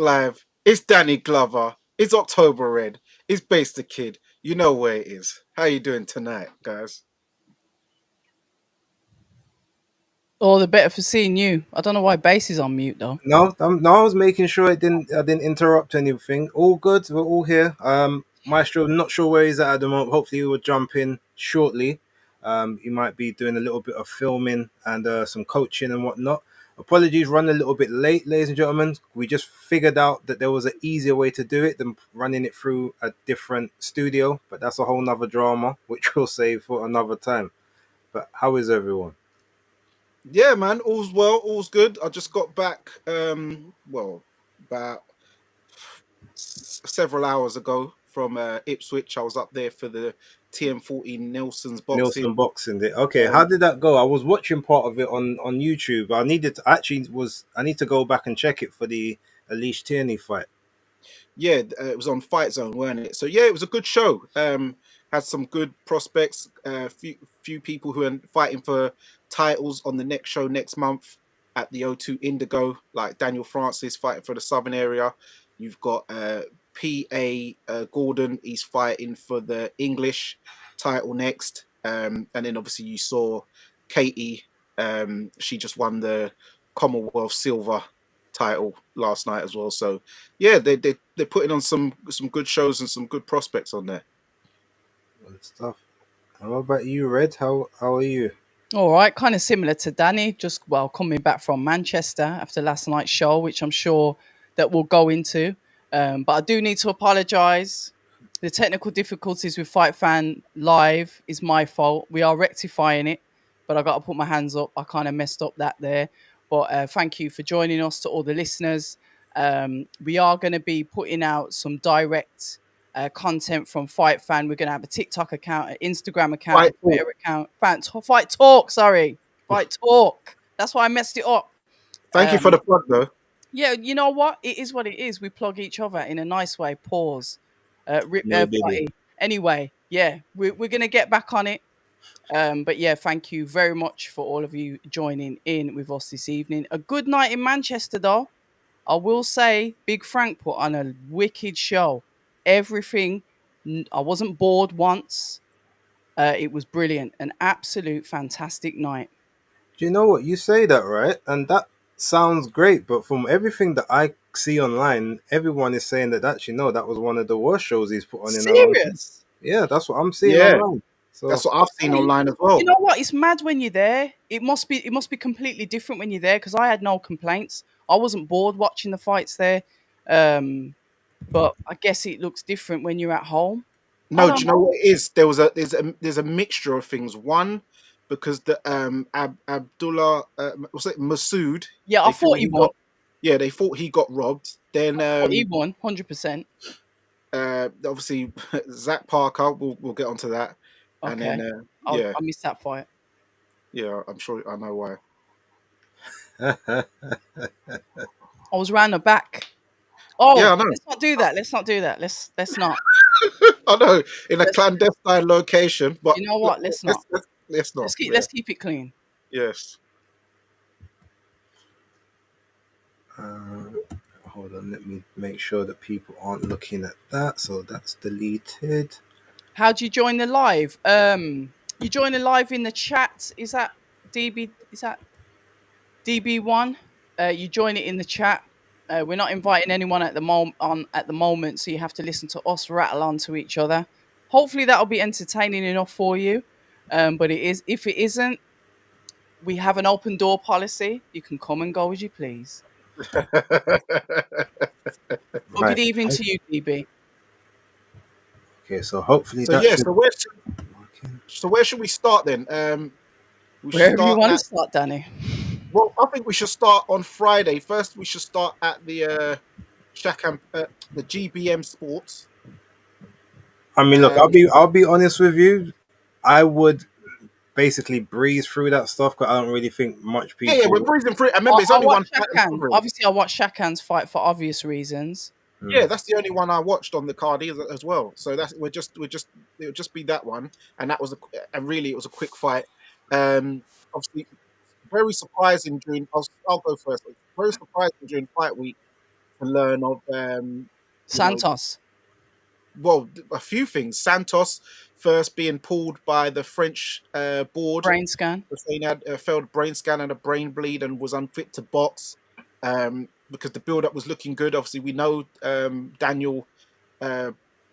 Live. It's Danny Glover. It's October Red. It's Base the Kid. You know where it is. How you doing tonight, guys? All the better for seeing you. I don't know why bass is on mute though. No, no, I was making sure I didn't interrupt anything. All good. We're all here. Maestro, not sure where he's at the moment. Hopefully, he will jump in shortly. He might be doing a little bit of filming and some coaching and whatnot. Apologies, run a little bit late, ladies and gentlemen. We just figured out that there was an easier way to do it than running it through a different studio, but that's a whole nother drama, which we'll save for another time. But how is everyone? Yeah, man. All's well. All's good. I just got back. About several hours ago from Ipswich. I was up there for the TM14 Nelson's Nielsen boxing. boxing day. Okay, how Um, did that go? I was watching part of it on YouTube. I need to go back and check it for the Alicia Tierney fight. Yeah, it was on Fight Zone, weren't it? So yeah, it was a good show. Had some good prospects. Few people who are fighting for titles on the next show next month at the O2 Indigo, like Daniel Francis fighting for the Southern area. You've got P.A. Gordon. He's fighting for the English title next. And then obviously you saw Katie. She just won the Commonwealth Silver title last night as well. So yeah, they're putting on some good shows and some good prospects on there. Good stuff. And what about you, Red? How are you? All right, kind of similar to Danny, just coming back from Manchester after last night's show, which I'm sure that we'll go into. But I do need to apologise. The technical difficulties with Fight Fan Live is my fault. We are rectifying it, but I got to put my hands up. I kind of messed up that there. But thank you for joining us to all the listeners. We are going to be putting out some direct content from Fight Fan. We're going to have a TikTok account, an Instagram account, Fight a Twitter account. Fight Talk, sorry. Fight Talk. That's why I messed it up. Thank you for the plug, though. Yeah, you know what? It is what it is. We plug each other in a nice way. Pause. No diddy. Fighty. Anyway, yeah, we're going to get back on it. But yeah, thank you very much for all of you joining in with us this evening. A good night in Manchester, though. I will say, Big Frank put on a wicked show. Everything, I wasn't bored once. It was brilliant. An absolute fantastic night. Do you know what you say that right? And that sounds great, but from everything that I see online, everyone is saying that actually no, that was one of the worst shows he's put on in a long time. Serious. Yeah, that's what I'm seeing Yeah, online. that's So what I've seen Oh, online as you well. know what? It's mad when you're there. It must be completely different when you're there because I had no complaints. I wasn't bored watching the fights there. Um, but I guess it looks different when you're at home. I No, do don't you know know. what it is? There's a mixture of things. One, because the Abdullah was it Masood? Yeah, I They thought thought he he won. got they thought he got robbed. Then I thought he won 100%. obviously Zach Parker. We'll get onto that. And then Okay, yeah, I missed that fight. yeah, I'm sure I know why. I was round the back. Oh, Yeah, I know. let's not do that. Let's not do that. Let's not. I know, in a Let's, clandestine location, but you know what? Let's not. let's not. Yeah. Let's keep it clean. Yes. uh, hold on, let me make sure that people aren't looking at that. So that's deleted. How do you join the live? You join the live in the chat. Is that DB? Is that DB1? You join it in the chat. We're not inviting anyone at the moment, so you have to listen to us rattle on to each other. Hopefully, that'll be entertaining enough for you. But it is. If it isn't, we have an open door policy. You can come and go as you please. Well, good Right. evening to you, DB. Okay, so hopefully So that yeah, should okay. where should we start then? We should Wherever you start want to at start, Danny. well, I think we should start on Friday. First, we should start at the the GBM Sports. I mean, look, Um, I'll be honest with you. I would basically breeze through that stuff because I don't really think much yeah, we're people. breezing through it. I I, remember it's I only one watched fight to Shakan. cover it. Obviously, I watched Shakan's fight for obvious reasons. Yeah, Hmm. that's the only one I watched on the card as well. So that's it'll just be that one, and that was and really it was a quick fight. Obviously, very surprising during. I'll go first. Very surprising during fight week to learn of, you know, Santos, well, a few things. Santos first being pulled by the French board brain scan. because he had a failed brain scan and a brain bleed and was unfit to box, because the build up was looking good. Obviously, we know Daniel uh,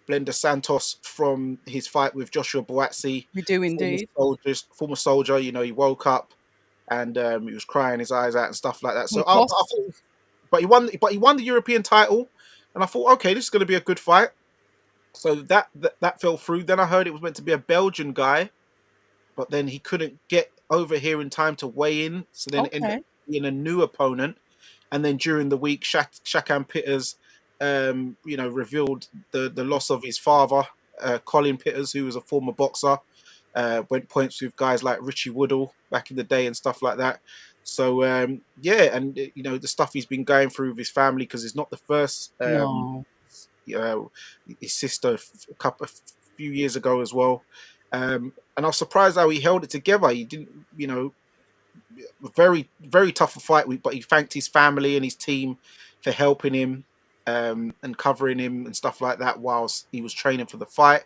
Blender Santos from his fight with Joshua Boatsi, We do indeed. former soldier. You know, he woke up and he was crying his eyes out and stuff like that. So I Concussed. thought, but he won the European title, and I thought, okay, this is going to be a good fight. So that fell through. Then I heard it was meant to be a Belgian guy, but then he couldn't get over here in time to weigh in. So then it ended up Okay. being a new opponent. And then during the week, Shakan Pitters, revealed the loss of his father, Colin Pitters, who was a former boxer. Went points with guys like Richie Woodall back in the day and stuff like that. So yeah, and the stuff he's been going through with his family, because it's not the first. No. Uh, his sister a few years ago as well. And I was surprised how he held it together. He didn't, very, very tough a fight week, but he thanked his family and his team for helping him, and covering him and stuff like that whilst he was training for the fight.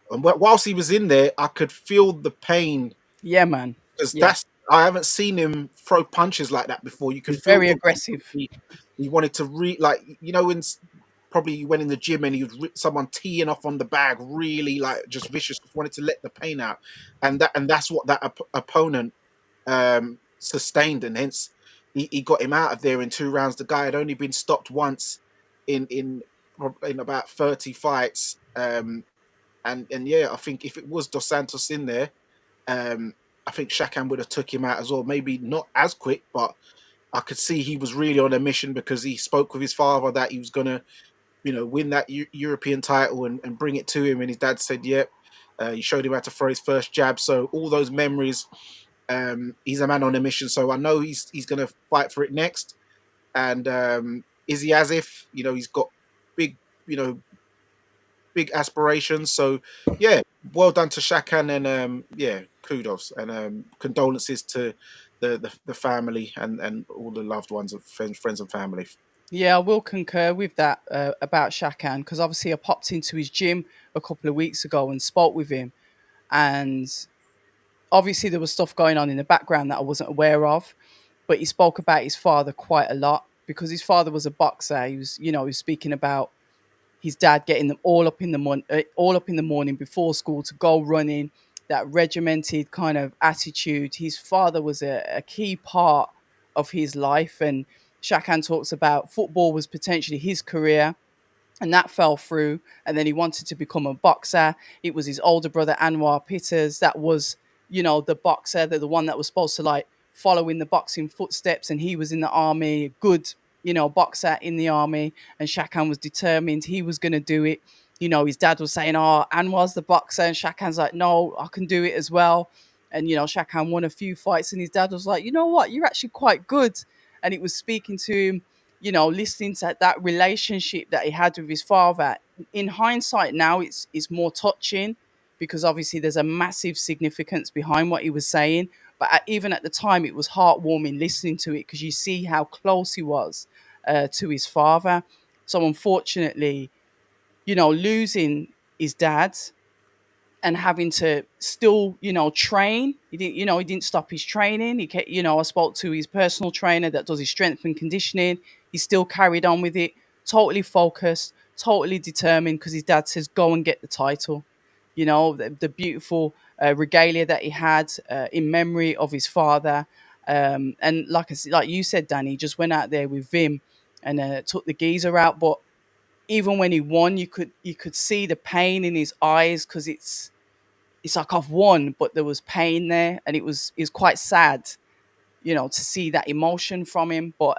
And whilst he was in there, I could feel the pain, Yeah, man. because Yeah. I haven't seen him throw punches like that before. You could He's feel very aggressive. he wanted to like, when probably you went in the gym and he was someone teeing off on the bag, really like just vicious, just wanted to let the pain out, and that's what that opponent sustained, and hence he got him out of there in 2 rounds. The guy had only been stopped once in about 30 fights, and yeah, I think if it was Dos Santos in there, I think Shakan would have took him out as well. Maybe not as quick, but I could see he was really on a mission, because he spoke with his father that he was gonna, win that European title and bring it to him. And his dad said, "Yep." He showed him how to throw his first jab. So all those memories. He's a man on a mission. So I know he's gonna fight for it next. And is he as if he's got big you know big aspirations? So yeah, well done to Shakan, and yeah, kudos and condolences to the family and all the loved ones of friends and family. Yeah, I will concur with that about Shakan, because obviously I popped into his gym a couple of weeks ago and spoke with him, and obviously there was stuff going on in the background that I wasn't aware of, but he spoke about his father quite a lot, because his father was a boxer. He was speaking about his dad getting them all up in the morning before school to go running. That regimented kind of attitude. His father was a key part of his life, and Shakan talks about football was potentially his career, and that fell through. And then he wanted to become a boxer. It was his older brother Anwar Pitters that was, the boxer, the one that was supposed to like follow in the boxing footsteps, and he was in the army, a good, boxer in the army. And Shakan was determined he was going to do it. His dad was saying, "Oh, Anwar's the boxer," and Shakan's like, "No, I can do it as well." And Shakan won a few fights, and his dad was like, "You know what? You're actually quite good." And it was speaking to him, listening to that relationship that he had with his father. In hindsight now, it's more touching, because obviously there's a massive significance behind what he was saying. But even at the time, it was heartwarming listening to it, because you see how close he was to his father. So unfortunately, losing his dad and having to still, train. He didn't stop his training. I spoke to his personal trainer that does his strength and conditioning. He still carried on with it, totally focused, totally determined, because his dad says, "Go and get the title." The beautiful regalia that he had in memory of his father. And like you said, Danny, just went out there with Vim and took the geezer out. But even when he won, you could see the pain in his eyes, because it's like, I've won, but there was pain there, and it was quite sad, to see that emotion from him. But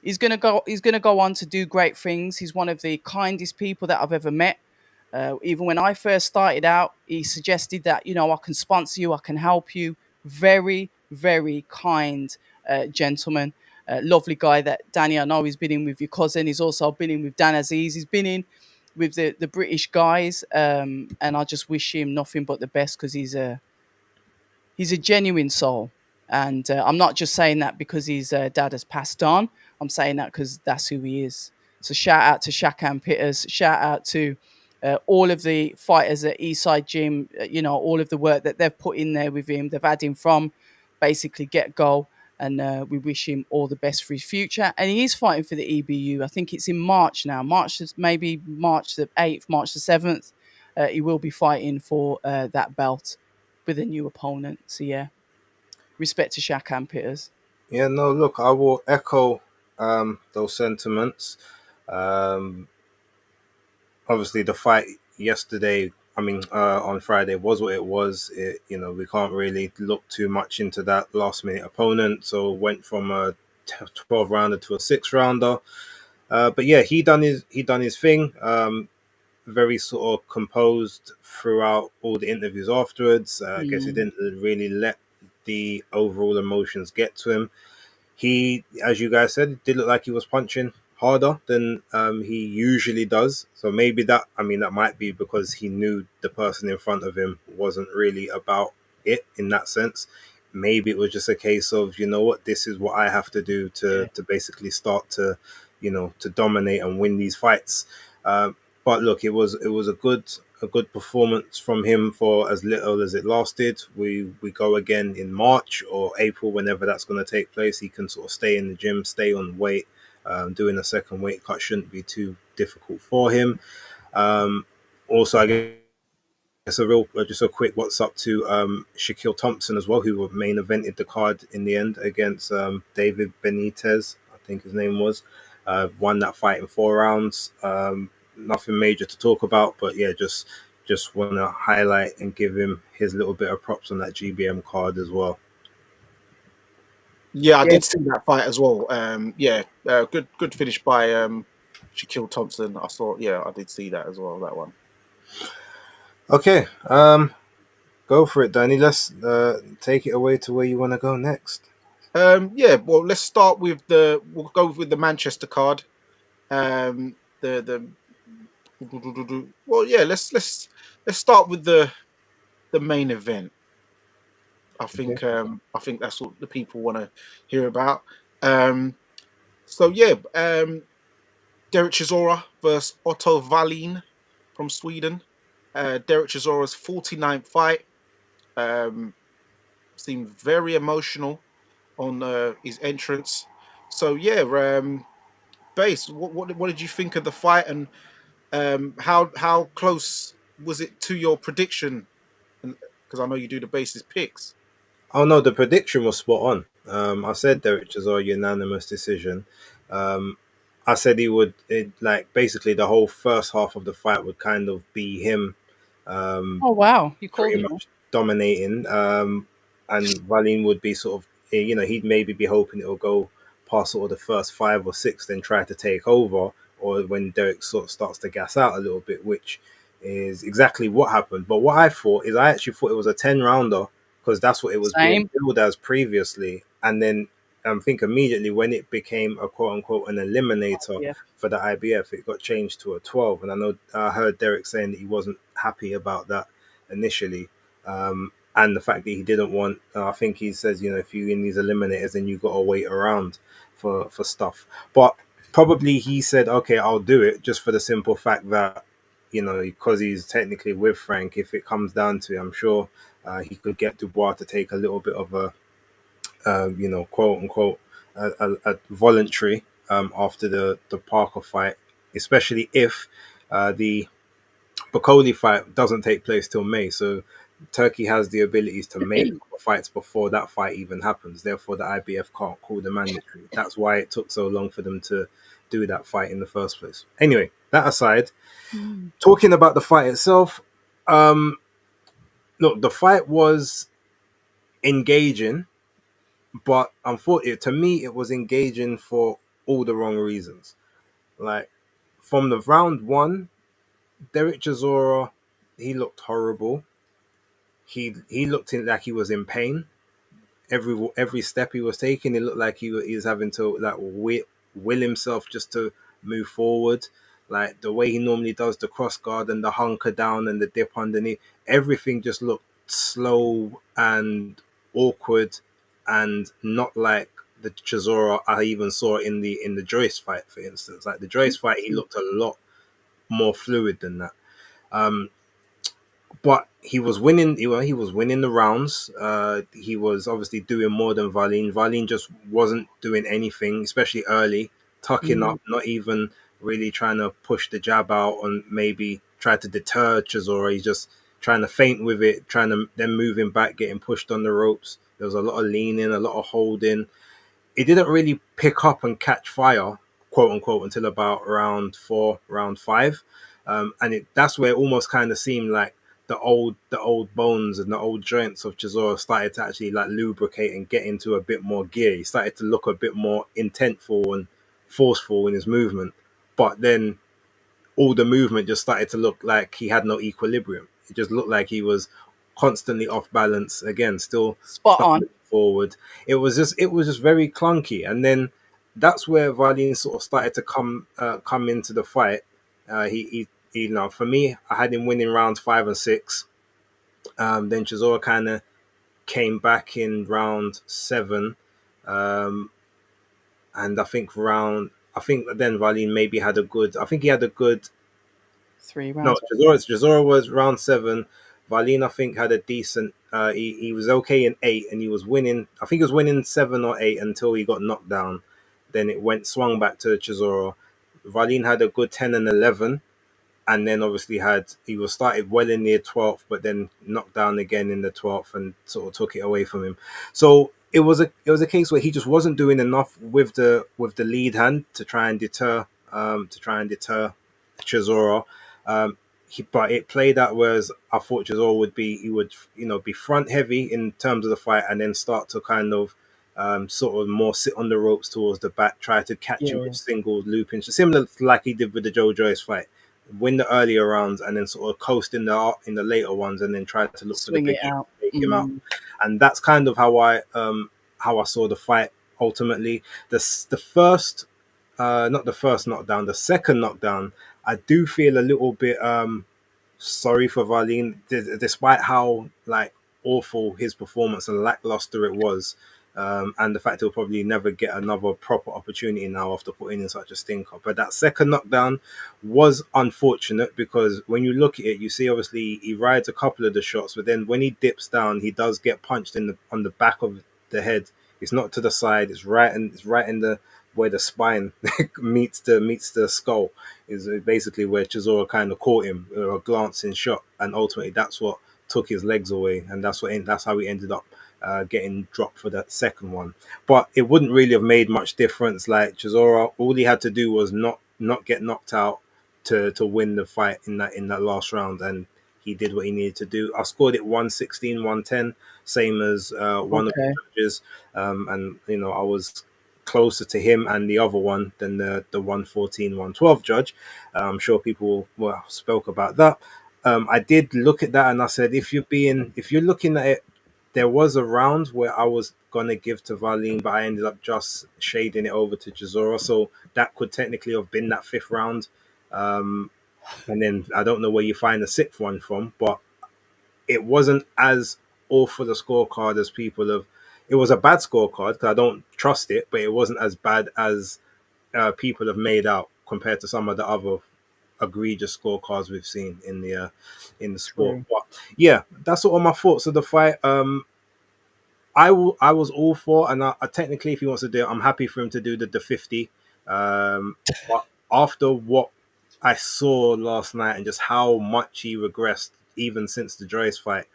he's gonna go on to do great things. He's one of the kindest people that I've ever met. Even when I first started out, he suggested that, I can sponsor you, I can help you. Very, very kind gentleman. Lovely guy that Danny, I know he's been in with your cousin. He's also been in with Dan Aziz. He's been in with the British guys. And I just wish him nothing but the best, because he's a genuine soul. And I'm not just saying that because his dad has passed on. I'm saying that because that's who he is. So shout out to Shakan Pitters. Shout out to all of the fighters at Eastside Gym. All of the work that they've put in there with him. They've had him from basically get go. And we wish him all the best for his future. And he is fighting for the EBU. I think it's in March now. Maybe March the 8th, March the 7th. He will be fighting for that belt with a new opponent. So yeah, respect to Shakan Pitters. Yeah, no, look, I will echo those sentiments. Um, Obviously, the fight yesterday, on Friday, was what it was. We can't really look too much into that last minute opponent. So went from a 12 rounder to a 6 rounder. But yeah, he done his thing. Very sort of composed throughout all the interviews afterwards. I guess he Mm, didn't really let the overall emotions get to him. He, as you guys said, did look like he was punching harder than he usually does. So maybe that might be because he knew the person in front of him wasn't really about it in that sense. Maybe it was just a case of, you know what, this is what I have to do yeah, to basically start to, to dominate and win these fights. But look, it was a good performance from him for as little as it lasted. We go again in March or April, whenever that's going to take place. He can sort of stay in the gym, stay on weight. Doing a second weight cut shouldn't be too difficult for him. Also, I guess just a quick what's up to Shaquille Thompson as well, who main evented the card in the end against David Benitez, I think his name was. Won that fight in 4 rounds. Nothing major to talk about, but yeah, just want to highlight and give him his little bit of props on that GBM card as well. Yeah, I yeah. did see that fight as well. Yeah, good finish by Shaquille Thompson. I saw. Yeah, I did see that as well. That one. Okay, go for it, Danny. Let's take it away to where you want to go next. Yeah, well, let's start with we'll go with the Manchester card. The well, yeah, let's start with the main event. Okay. I think that's what the people want to hear about. Um, so yeah, Derek Chisora versus Otto Wallin from Sweden. Derek Chisora's 49th fight. Um, Seemed very emotional on his entrance. So yeah, Base, what did you think of the fight, and how close was it to your prediction? Because I know you do the basis picks. Oh no, the prediction was spot on. I said Derek Chisora unanimous decision. Um, I said like basically the whole first half of the fight would kind of be him, um, Oh wow, you called pretty it. much dominating, and Valine would be sort of, he'd maybe be hoping it'll go past sort of the first 5 or 6, then try to take over, or when Derek sort of starts to gas out a little bit, which is exactly what happened. But what I actually thought it was a 10 rounder because that's what it was being Same. billed as previously, and then I think immediately when it became a quote unquote an eliminator Yeah, for the IBF, it got changed to a 12. And I know I heard Derek saying that he wasn't happy about that initially. And the fact that he didn't want, I think he says, if you in these eliminators, then you got to wait around for stuff. But probably he said, okay, I'll do it just for the simple fact that, because he's technically with Frank, if it comes down to it, I'm sure he could get Dubois to take a little bit of a, quote unquote, a voluntary after the Parker fight, especially if the Bacoli fight doesn't take place till May. So Turkey has the abilities to make fights before that fight even happens. Therefore, the IBF can't call the mandatory. That's why it took so long for them to do that fight in the first place. Anyway, that aside, mm. talking about the fight itself, um, look, the fight was engaging, but unfortunately, to me, it was engaging for all the wrong reasons. Like from the round one, Derek Chisora, he looked horrible. He looked like he was in pain. Every step he was taking, it looked like he was having to like will himself just to move forward. Like the way he normally does the cross guard and the hunker down and the dip underneath, everything just looked slow and awkward and not like the Chisora I even saw in the Joyce fight, for instance. Like the Joyce fight, he looked a lot more fluid than that. Um, but he was winning. He was winning the rounds. He was obviously doing more than Wallin. Wallin just wasn't doing anything, especially early, tucking Mm. up, not even really trying to push the jab out and maybe try to deter Chisora. He's just trying to feint with it, trying to then moving back, getting pushed on the ropes. There was a lot of leaning, a lot of holding. It didn't really pick up and catch fire, quote unquote, until about round 4, round 5, and that's where it almost kind of seemed like the old bones and the old joints of Chisora started to actually like lubricate and get into a bit more gear. He started to look a bit more intentful and forceful in his movement, but then all the movement just started to look like he had no equilibrium. It just looked like he was constantly off balance again, still Spot on. stumbling forward. It was just very clunky, and then that's where Valin sort of started to come into the fight. For me, I had him winning rounds 5 and 6. Then Chisora kind of came back in round 7, um, and I think then Valin maybe had a good. I think he had a good. 3 No, rounds. Chisora was round 7. Valin, I think, had a decent. He was okay in 8, and he was winning. I think he was winning 7 or 8 until he got knocked down. Then it swung back to Chisora. Valin had a good 10 and 11, and then obviously he was started well in the 12th, but then knocked down again in the 12th and sort of took it away from him. So it was a case where he just wasn't doing enough with the lead hand to try and deter Chisora. But it played out whereas I thought Chisora would be front heavy in terms of the fight, and then start to kind of sort of more sit on the ropes towards the back, try to catch him with Yeah. singles, loopings, similar to like he did with the Joe Joyce fight. Win the earlier rounds and then sort of coast in the later ones, and then try to look for the Swing big it out. take him out. Mm. And that's kind of how I saw the fight ultimately. The first, not the first knockdown, the second knockdown, I do feel a little bit sorry for Valin, despite how like awful his performance and lackluster it was, and the fact he'll probably never get another proper opportunity now after putting in such a stinker. But that second knockdown was unfortunate because when you look at it, you see obviously he rides a couple of the shots, but then when he dips down, he does get punched on the back of the head. It's not to the side; it's right in the where the spine meets the skull, is basically where Chisora kind of caught him, a glancing shot, and ultimately that's what took his legs away, and that's how he ended up getting dropped for that second one. But it wouldn't really have made much difference. Like Chisora, all he had to do was not get knocked out to win the fight in that last round, and he did what he needed to do. I scored it 116, 110, same as one of the Okay. judges, and I was closer to him and the other one than the 114, 112 judge. I'm sure people spoke about that. I did look at that and I said, if you're looking at it, there was a round where I was gonna give to Valin, but I ended up just shading it over to Chisora. So that could technically have been that fifth round. Um, and then I don't know where you find the sixth one from, but it wasn't as awful a scorecard as people have. It was a bad scorecard because I don't trust it, but it wasn't as bad as people have made out compared to some of the other egregious scorecards we've seen in the sport. True. But yeah, that's all my thoughts of the fight. I was all for, and technically, if he wants to do it, I'm happy for him to do the 50. But after what I saw last night and just how much he regressed, even since the Joyce fight,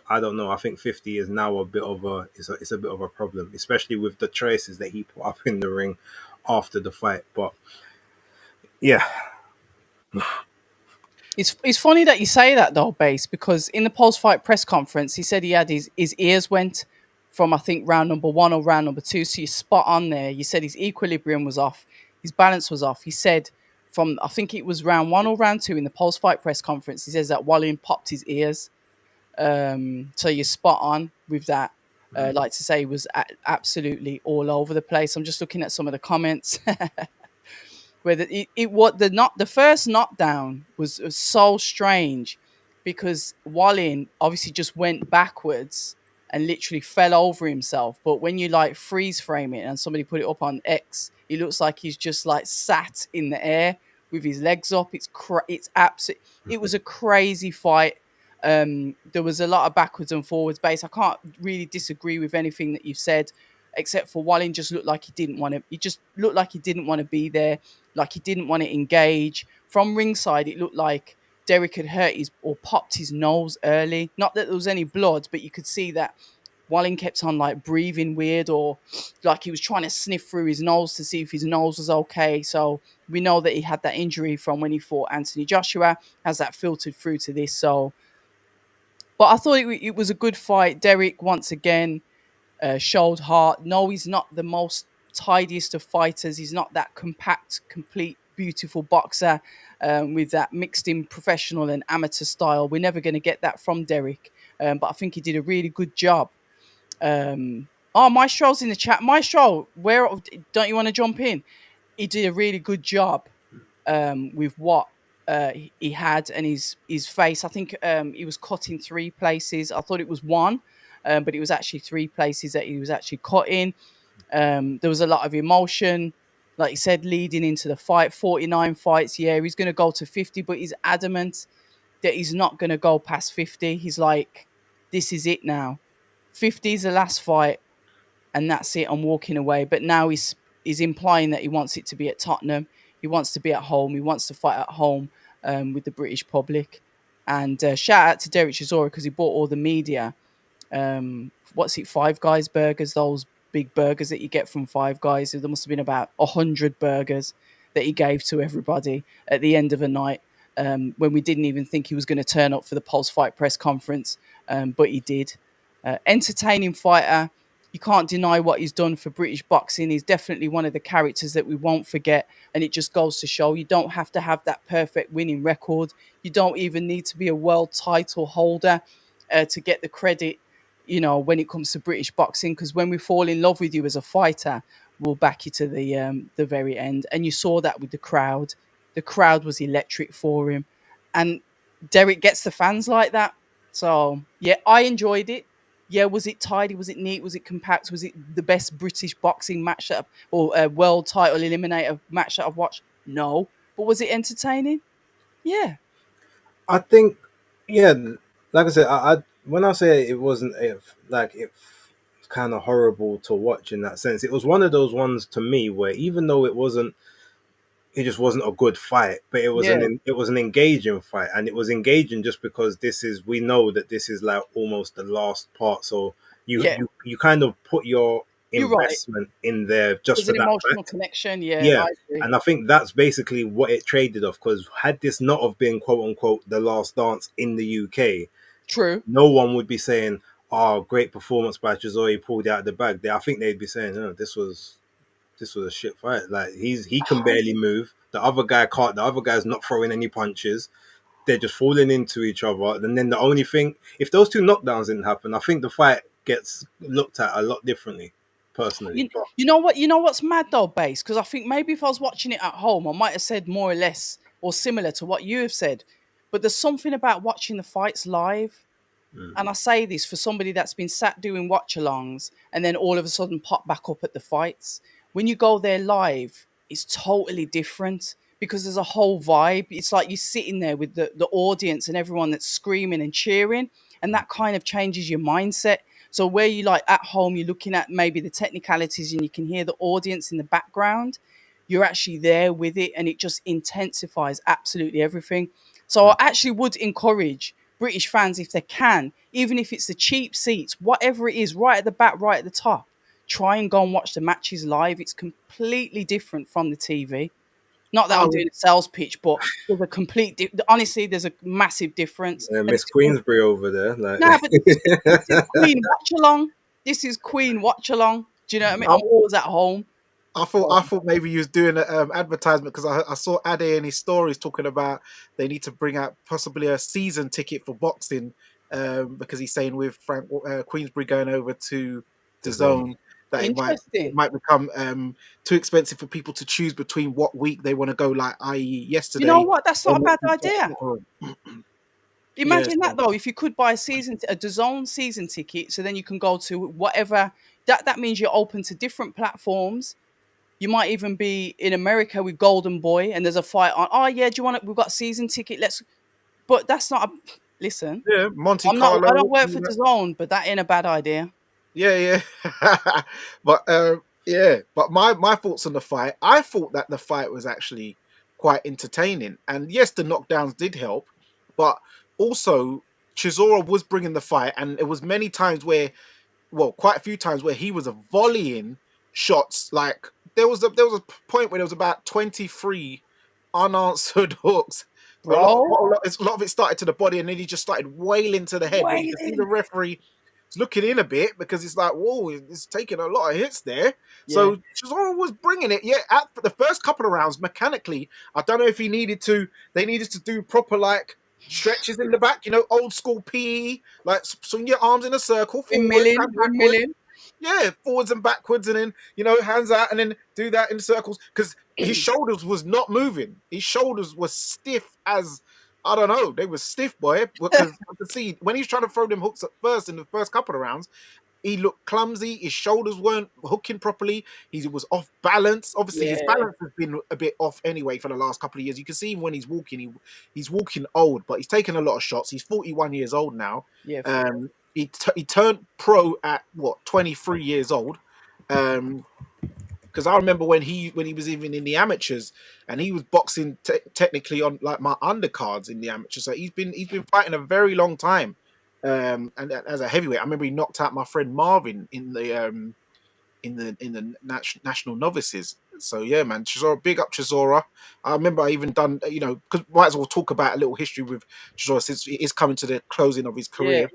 I don't know. I think 50 is now a bit of it's a bit of a problem, especially with the choices that he put up in the ring after the fight. But yeah, It's funny that you say that though, Base, because in the post fight press conference, he said he had his ears went from I think round number 1 or round number 2. So you're spot on there. You said his equilibrium was off, his balance was off. He said from I think it was round 1 or round 2 in the post fight press conference, he says that Wallin popped his ears. So you're spot on with that. Like to say, he was absolutely all over the place. I'm just looking at some of the comments. Where what the first knockdown was so strange because Wallin obviously just went backwards and literally fell over himself. But when you like freeze frame it, and somebody put it up on X, it looks like he's just like sat in the air with his legs up. It's absolute. It was a crazy fight. There was a lot of backwards and forwards base. I can't really disagree with anything that you've said, except for Wallin just looked like he didn't want to. He just looked like he didn't want to be there, like he didn't want to engage. From ringside, it looked like Derek had hurt his or popped his nose early. Not that there was any blood, but you could see that Wallin kept on like breathing weird, or like he was trying to sniff through his nose to see if his nose was okay. So we know that he had that injury from when he fought Anthony Joshua. Has that filtered through to this? So, but I thought it was a good fight. Derek once again showed heart. No, he's not the most tidiest of fighters. He's not that compact, complete, beautiful boxer with that mixed in professional and amateur style. We're never going to get that from Derek. But I think he did a really good job. Maestro's in the chat. Maestro, where don't you want to jump in? He did a really good job with what he had and his face. I think he was cut in 3 places. I thought it was 1, but it was actually 3 places that he was actually cut in. There was a lot of emotion, like you said, leading into the fight. 49 fights. Yeah, he's going to go to 50, but he's adamant that he's not going to go past 50. He's like, this is it now. 50 is the last fight, and that's it. I'm walking away. But now he's implying that he wants it to be at Tottenham. He wants to be at home. He wants to fight at home with the British public. And shout out to Derek Chisora because he bought all the media. What's it, Five Guys burgers, those big burgers that you get from Five Guys. There must have been about 100 burgers that he gave to everybody at the end of a night when we didn't even think he was going to turn up for the post-fight press conference, but he did. Entertaining fighter. You can't deny what he's done for British boxing. He's definitely one of the characters that we won't forget. And it just goes to show you don't have to have that perfect winning record. You don't even need to be a world title holder to get the credit, you know, when it comes to British boxing. Because when we fall in love with you as a fighter, we'll back you to the very end. And you saw that with the crowd. The crowd was electric for him. And Derek gets the fans like that. So, yeah, I enjoyed it. Yeah, was it tidy? Was it neat? Was it compact? Was it the best British boxing match that or world title eliminator match that I've watched? No. But was it entertaining? Yeah. I think, yeah, like I said, I when I say it wasn't it's kind of horrible to watch in that sense. It was one of those ones to me where even though it just wasn't a good fight, but it was Yeah. it was an engaging fight, and it was engaging just because we know that this is like almost the last part, so Yeah. you kind of put your You're right. investment in there just There's for an that emotional fact. connection. Yeah. Yeah, I agree. and I think that's basically what it traded off. Because had this not have been quote unquote the last dance in the UK, True. no one would be saying, "Oh, great performance by Chisora, he pulled it out of the bag." I think they'd be saying, "Oh, this was a shit fight. Like he can barely move. The other guy can't. The other guy's not throwing any punches. They're just falling into each other. And then the only thing, if those 2 knockdowns didn't happen, I think the fight gets looked at a lot differently, personally. You, you know what? You know what's mad though, Base? Because I think maybe if I was watching it at home, I might have said more or less or similar to what you have said. But there's something about watching the fights live. And I say this for somebody that's been sat doing watch-alongs and then all of a sudden pop back up at the fights. When you go there live, it's totally different because there's a whole vibe. It's like you're sitting there with the audience and everyone that's screaming and cheering, and that kind of changes your mindset. So where you like at home, you're looking at maybe the technicalities and you can hear the audience in the background. You're actually there with it, and it just intensifies absolutely everything. So I actually would encourage British fans, if they can, even if it's the cheap seats, whatever it is, right at the back, right at the top, try and go and watch the matches live. It's completely different from the TV. Not that I'm doing a sales pitch, but there's a honestly, there's a massive difference. And Miss Queensbury over there, like no, but this is Queen watch along. This is Queen watch along. Do you know what I mean? I'm always at home. I thought maybe you was doing an advertisement because I saw Ade in his stories talking about they need to bring out possibly a season ticket for boxing because he's saying with Frank Queensbury going over to the zone that it might become too expensive for people to choose between what week they want to go, like i.e. yesterday. You know what? That's not a bad idea. Imagine that though, if you could buy a DAZN season ticket, so then you can go to whatever. That means you're open to different platforms. You might even be in America with Golden Boy, and there's a fight on. Oh yeah, do you want it? We've got a season ticket. Let's. But that's not a. Listen, Yeah, Monte I'm not. I Carlo. don't work for DAZN, but that ain't a bad idea. Yeah, yeah. But yeah, but my thoughts on the fight, I thought that the fight was actually quite entertaining. And yes, the knockdowns did help, but also Chisora was bringing the fight, and it was many times where, well, quite a few times where he was volleying shots. Like there was a point where there was about 23 unanswered hooks. Bro, A lot of it started to the body, and then he just started wailing to the head. Where you can see the waiting. referee is looking in a bit because it's like, whoa, it's taking a lot of hits there. Yeah. So Chisora was bringing it. Yeah, at the first couple of rounds, mechanically, I don't know if he needed to. They needed to do proper like stretches in the back, old school PE, like swing your arms in a circle, forwards Windmilling, and backwards. windmilling. Yeah, forwards and backwards, and then hands out, and then do that in circles because his shoulders was not moving. His shoulders were stiff as I don't know. They were stiff, boy. Because I could see when he's trying to throw them hooks at first in the first couple of rounds, he looked clumsy. His shoulders weren't hooking properly. He was off balance. Obviously, his Yeah. balance has been a bit off anyway for the last couple of years. You can see him when he's walking. He's walking old, but he's taken a lot of shots. He's 41 years old now. Yeah. He turned pro at 23 years old. Because I remember when he was even in the amateurs, and he was boxing technically on like my undercards in the amateurs. So he's been fighting a very long time. And as a heavyweight, I remember he knocked out my friend Marvin in the national novices. So yeah, man, Chisora, big up Chisora. I remember I even done, because might as well talk about a little history with Chisora since it is coming to the closing of his career. Yeah.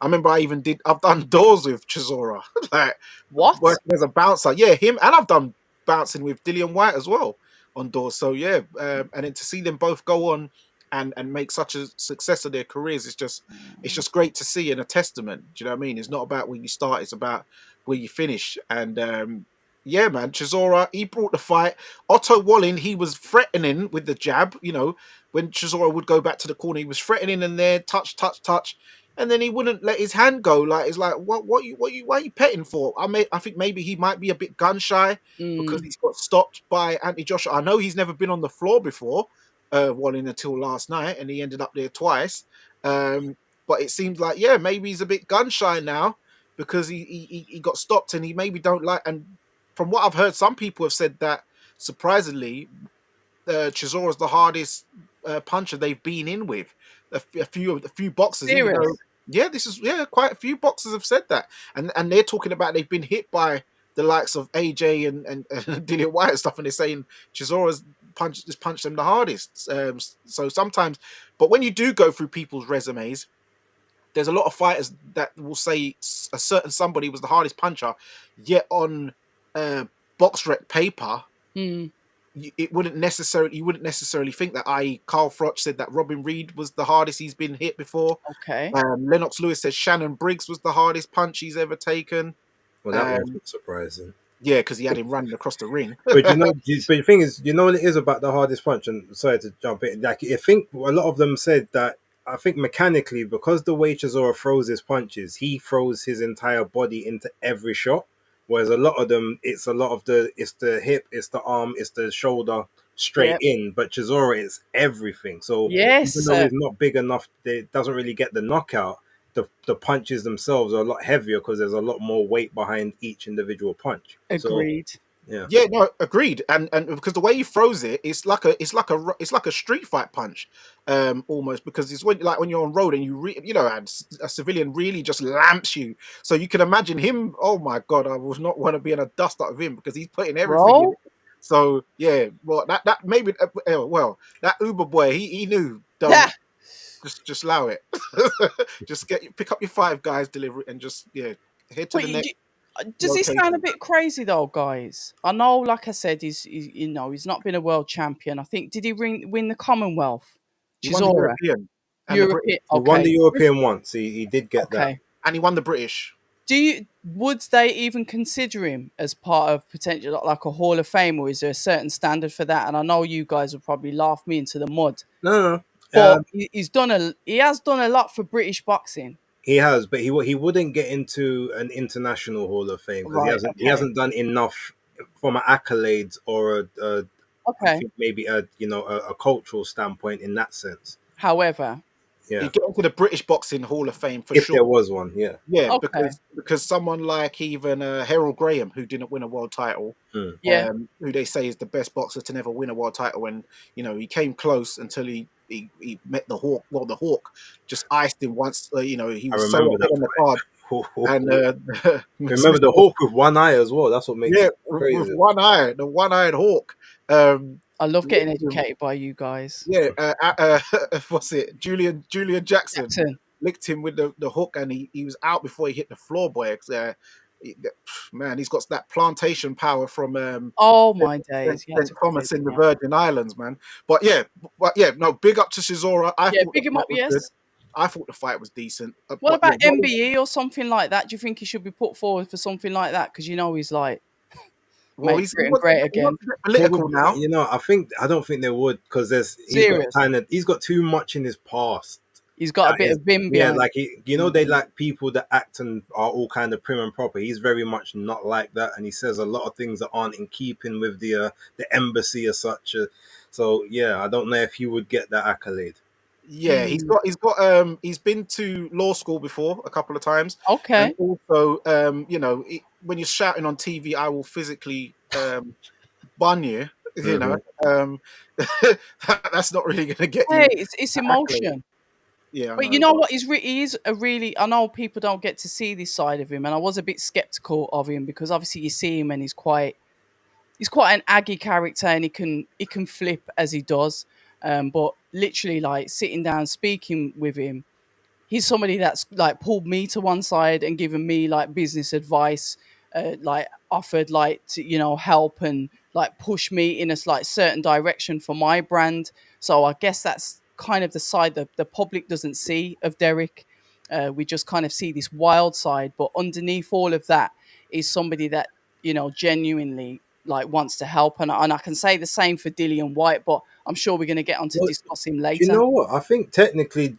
I remember I've done doors with Chisora, like What? working as a bouncer. Yeah, him, and I've done bouncing with Dillian White as well on doors. So yeah, and then to see them both go on and make such a success of their careers, it's just great to see and a testament. Do you know what I mean? It's not about where you start; it's about where you finish. And yeah, man, Chisora, he brought the fight. Otto Wallin, he was threatening with the jab. When Chisora would go back to the corner, he was threatening in there, touch, touch, touch. And then he wouldn't let his hand go. Like it's like, why are you petting for? I think maybe he might be a bit gun shy because he's got stopped by Anthony Joshua. I know he's never been on the floor before, Wallin, until last night, and he ended up there twice. But it seems like maybe he's a bit gun shy now because he got stopped, and he maybe don't like. And from what I've heard, some people have said that surprisingly, Chisora's the hardest puncher they've been in with. A few boxers, even though, quite a few boxers have said that, and they're talking about they've been hit by the likes of AJ and Dillian White and stuff, and they're saying Chisora's punched them the hardest. So sometimes, but when you do go through people's resumes, there's a lot of fighters that will say a certain somebody was the hardest puncher, yet on BoxRec paper. You wouldn't necessarily think that. I.e., Carl Froch said that Robin Reed was the hardest he's been hit before. Okay. Lennox Lewis says Shannon Briggs was the hardest punch he's ever taken. Well, that wasn't surprising. Yeah, because he had him running across the ring. But the thing is, what it is about the hardest punch, and sorry to jump in, like I think a lot of them said that, I think mechanically, because the way Chisora throws his punches, he throws his entire body into every shot. Whereas a lot of them, it's the hip, it's the arm, it's the shoulder straight in. But Chisora is everything. So even though he's not big enough, it doesn't really get the knockout. The punches themselves are a lot heavier because there's a lot more weight behind each individual punch. Agreed. So, yeah. Yeah, no, agreed. And because the way he throws it, it's like a street fight punch, almost, because it's when you're on road and and a civilian really just lamps you. So you can imagine him. Oh my God, I would not want to be in a dust out of him because he's putting everything in. So yeah, well that maybe that Uber boy he knew. Don't just allow it. Just pick up your 5 guys, deliver it, and just head to the next. Does he sound a bit crazy though, guys? I know, like I said, he's not been a world champion. I think did he win the Commonwealth? He won the European. European. He won the European once. He did get that, and he won the British. Would they even consider him as part of potential like a Hall of Fame, or is there a certain standard for that? And I know you guys would probably laugh me into the mud. No. but Um, he has done a lot for British boxing. he has, but he wouldn't get into an international Hall of Fame because Right. he Okay. hasn't done enough from an accolades or I Okay. think maybe a cultural standpoint in that sense. However, Yeah, He'd get into the British Boxing Hall of Fame for if sure. there was one, yeah. Yeah, okay. because someone like even Harold Graham, who didn't win a world title, Hmm. Yeah. who they say is the best boxer to never win a world title, and he came close until he met the Hawk. Well, the Hawk just iced him once. He I was so remember ahead that on the card, fight. and Remember the Smith, Hawk with one eye as well. That's what makes yeah, it with crazy. one eye, the one-eyed Hawk. Um, I love getting licked him. educated by you guys. Yeah, what's it? Julian Jackson Jackson. licked him with the hook, and he was out before he hit the floor, boy. Man, he's got that plantation power from Oh my St. days. You had to quiz Thomas in the me. Virgin Islands, man. But yeah, no, big up to Chisora. I Yeah, thought the big him up. fight was good. Yes. I thought the fight was decent. What But yeah, about MBE or something like that? Do you think he should be put forward for something like that? Because he's like, well, make he Britain wants, great he again. wants to get political Probably, now. I don't think they would because Serious. he's got too much in his past. He's got a That bit is, of vim yeah, behind. like they like people that act and are all kind of prim and proper. He's very much not like that, and he says a lot of things that aren't in keeping with the embassy as such. So yeah, I don't know if he would get that accolade. Yeah, Mm, he's been to law school before a couple of times, and okay. also when you're shouting on TV, I will physically bun you. You know, Hmm. um, that's not really going to get Hey, you it's an accolade. emotion. Yeah, I But you know, know but what? He is a really. I know people don't get to see this side of him, and I was a bit skeptical of him because obviously you see him and he's quite an aggy character, and he can flip as he does. But literally, like sitting down speaking with him, he's somebody that's like pulled me to one side and given me like business advice, like offered like to help and like push me in a like certain direction for my brand. So I guess that's kind of the side that the public doesn't see of Derek. We just kind of see this wild side, but underneath all of that is somebody that genuinely like wants to help, and I can say the same for Dillian White, but I'm sure we're going to get on to Well, discuss him do you later. know what? I think technically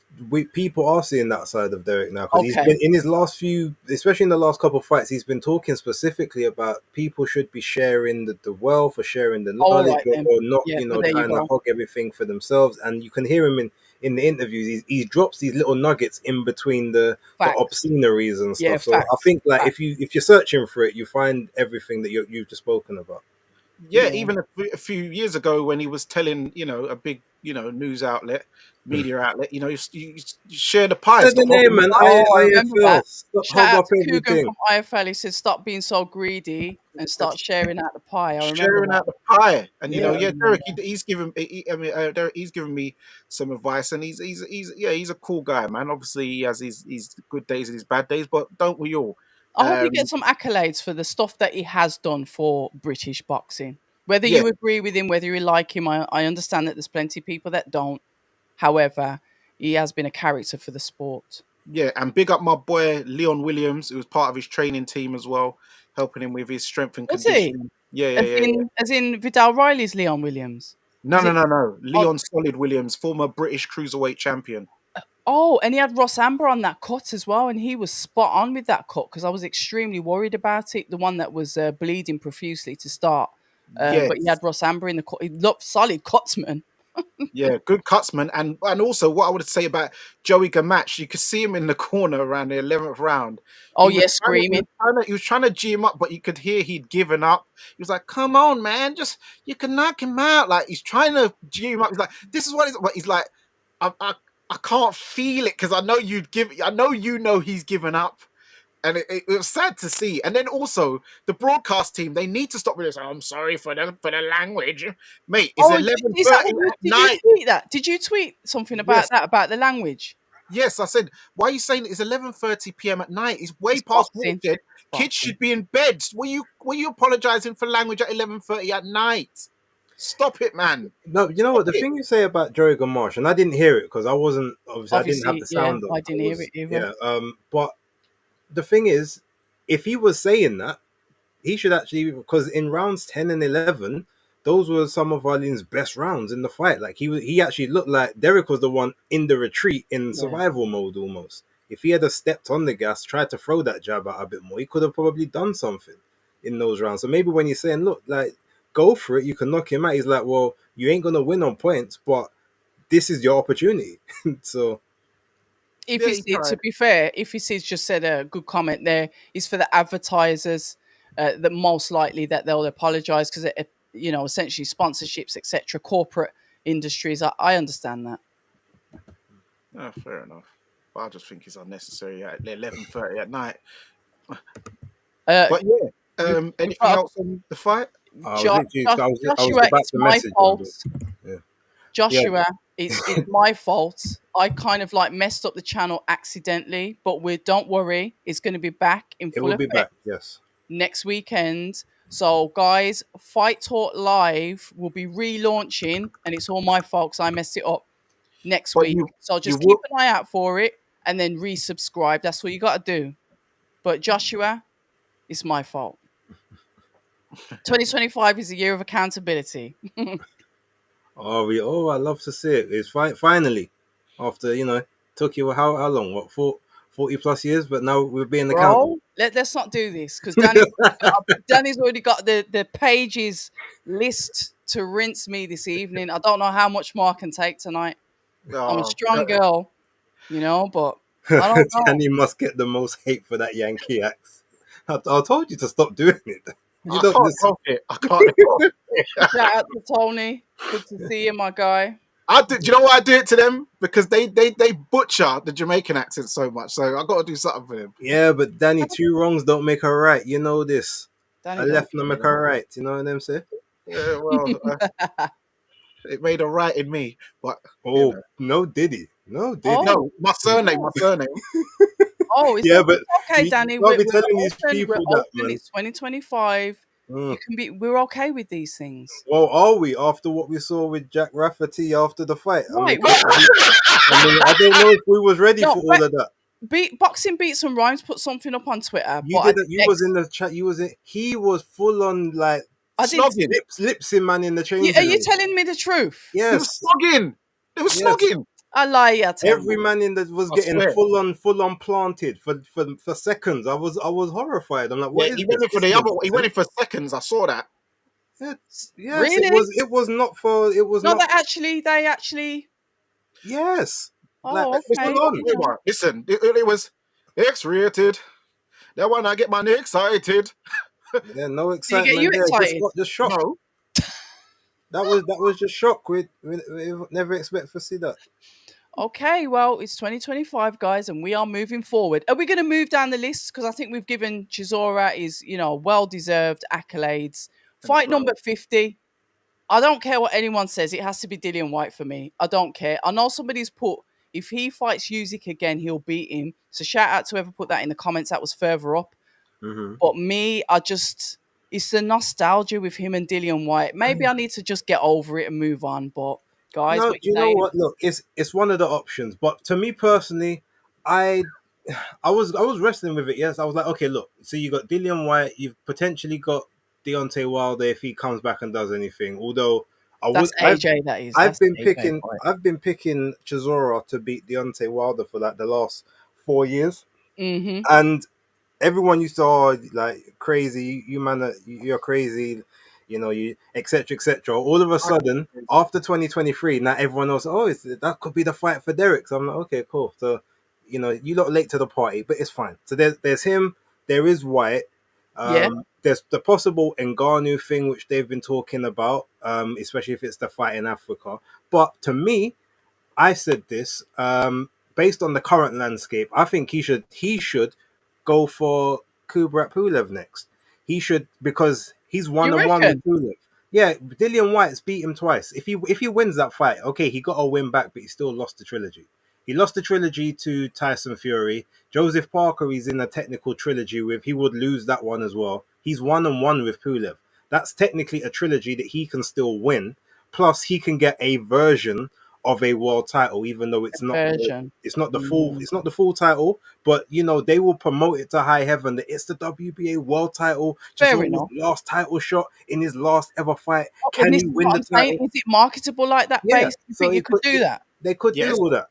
people are seeing that side of Derek now because he's Okay. been in his last few, especially in the last couple of fights, he's been talking specifically about people should be sharing the wealth or sharing the All knowledge right then. or not, Yeah, well there you trying to go. hog everything for themselves. And you can hear him in the interviews. He drops these little nuggets in between the Facts. obsceneries and Yeah, stuff. So I facts. think like Facts. if you're searching for it, you find everything that you've just spoken about. yeah, Yeah. even a few years ago when he was telling a big news outlet, media outlet, you share the pie, Said the stop hogging name, the man. pie. Oh, I remember IFL. that. Stop hog Shout out up to Coogan everything. from IFL. He said, "Stop being so greedy and start sharing out the pie." I remember Sharing that. out the pie, and Yeah, I yeah, remember Derek, that. I mean, Derek, he's given me some advice, and he's a cool guy, man. Obviously, he has his good days and his bad days, but don't we all? I hope he Um, gets some accolades for the stuff that he has done for British boxing. Whether yeah, you agree with him, whether you like him, I understand that there's plenty of people that don't. However, he has been a character for the sport. yeah, and big up my boy Leon Williams, who was part of his training team as well, helping him with his strength and Was he? conditioning. Yeah, yeah, As yeah, yeah. in, as in Vidal Riley's Leon Williams? No, Was no, it? no, no. Oh, Leon Solid Williams, former British cruiserweight champion. oh, and he had Ross Amber on that cut as well, and he was spot on with that cut because I was extremely worried about it. The one that was bleeding profusely to start, but he Yes. had Ross Amber in the cut. He looked solid cutsman. Yeah, good cutsman, and also what I would say about Joey Gamach, you could see him in the corner around the 11th round. Oh yeah, screaming. He was trying to G him up, but you could hear he'd given up. He was like, "Come on, man, just you can knock him out." Like he's trying to G him up. He's like, "This is what he's." But he's like, "I can't feel it because I know you'd give. I know he's given up." And it was sad to see. And then also the broadcast team, they need to stop with this. "Oh, I'm sorry for the language, mate. It's Oh, eleven is that thirty what you at did? You night. tweet that? Did you tweet something about Yes, that about the language? yes." I said, "Why are you saying it's 11:30 p.m. at night? It's way It's past boxing. watershed. Kids Boxing. should be in bed. Were you apologizing for language at 11:30 at night? Stop it, man. No, you know Stop what? The it." thing you say about Jericho Marsh, and I didn't hear it because I wasn't obviously I didn't have Obviously, the yeah, sound on. I I didn't hear it was either. yeah. But the thing is, if he was saying that, he should actually because in rounds 10 and 11, those were some of Wallin's best rounds in the fight. Like he actually looked like Derek was the one in the retreat in Yeah. survival mode almost. If he had stepped on the gas, tried to throw that jab out a bit more, he could have probably done something in those rounds. So maybe when you're saying, look, like, go for it, you can knock him out. He's like, well, you ain't gonna win on points, but this is your opportunity. So If Yeah, you he see, to tried. be fair, if you see, just said a good comment there, is for the advertisers that most likely that they'll apologise because you know, essentially sponsorships, etc., corporate industries. I understand that. Oh, fair enough. But I just think it's unnecessary at 11:30 at night. Uh, But yeah, we've anything got else on the fight? I was literally, I was Joshua. about It's to my message him, fault. but yeah, yeah, Joshua, it's my fault. I kind of like messed up the channel accidentally, but we don't worry, it's going to be back in it full will be back. effect Yes. next weekend. So, guys, Fight Talk Live will be relaunching, and it's all my fault because I messed it up next But week. So you just keep will. an eye out for it, and then resubscribe. That's what you got to do. But Joshua, it's my fault. 2025 is a year of accountability. Oh, I love to see it. It's finally after took you how long? What 40 plus years, but now we're being accountable. Bro, let's not do this because Danny's already got the pages list to rinse me this evening. I don't know how much more I can take tonight. I'm a Oh, strong girl, but I don't know. Danny must get the most hate for that Yankee axe. I told you to stop doing it. You I don't can't listen. help it. I can't help it. Shout out to Tony. Good to see you, my guy. Do you know why I do it to them? Because they butcher the Jamaican accent so much. So I got to do something for them. Yeah, but Danny, two wrongs don't make a right. You know this. Danny A don't left no make care. a right. You know what I'm saying? Yeah, well, it made a right in me, but you Oh know, no, did he? No, did he? Oh, no, my surname. it's Yeah, but okay, you Danny. can't be We're telling these open. We're people that, open. man. It's 2025. Mm. We're okay with these things. Well, are we after what we saw with Jack Rafferty after the fight? I mean, Right. Well, I don't know if we was ready no, for all of that. Boxing Beats and Rhymes put something up on Twitter, You but didn't. You was in the chat. You was in. He was full on like I didn't. Snogging. lipsing man in the Are changing you room. telling me the truth? They were Yes, snogging. They were yes. snogging. I lie, I tell Every you. man in that was I getting swear. full on planted for seconds. I was horrified. I'm like, Yeah, what is he this? went in for This the is other. He went nonsense. in for seconds. I saw that. Yeah, yes, it Really? was. It was not for. It was No, not. they actually. Yes, like Oh, full okay. on. Listen, it was X-rated. That one I get my knee excited. Yeah, no Did he get you excitement there. excited? Just shock. No, That was just shock. We never expect to see that. Okay, well, it's 2025, guys, and we are moving forward. Are we going to move down the list? Because I think we've given Chisora his, well-deserved accolades. and Fight number flowers. 50. I don't care what anyone says. It has to be Dillian White for me. I don't care. I know somebody's put, if he fights Usyk again, he'll beat him. So shout out to whoever put that in the comments. That was further up. Mm-hmm. But me, it's the nostalgia with him and Dillian White. Maybe I need to just get over it and move on. But guys, No, what you you know saying? what? Look, it's one of the options. But to me personally, I I was wrestling with it. Yes, I was like, okay, look. So you got Dillian White. You've potentially got Deontay Wilder if he comes back and does anything. Although I That's would, AJ, that is. I've That's been AJ picking, fight. I've been picking Chisora to beat Deontay Wilder for like the last 4 years, Mm-hmm. and everyone used to like crazy. You man, you're crazy. You etc. etc. All of a sudden, after 2023, now everyone else, that could be the fight for Derek. So I'm like, okay, cool. So, you lot late to the party, but it's fine. So there's him. There is White. Yeah. There's the possible Ngannou thing, which they've been talking about, especially if it's the fight in Africa. But to me, I said this based on the current landscape. I think he should go for Kubrat Pulev next. He should, because he's You 1-1 reckon? with Pulev. Yeah, Dillian White's beat him twice. If he wins that fight, okay, he got a win back, but he still lost the trilogy. He lost the trilogy to Tyson Fury. Joseph Parker, he's in a technical trilogy with. He would lose that one as well. He's 1-1 with Pulev. That's technically a trilogy that he can still win. Plus, he can get a version of a world title, even though it's not Version. Mm. it's not the full title, but they will promote it to high heaven that it's the WBA world title. Fair Chisora's enough. last title shot in his last ever fight. And Can this he is win what the I'm saying. title? Is it marketable like that, Yeah. base? You So think you could do that? they could Yes. do all that,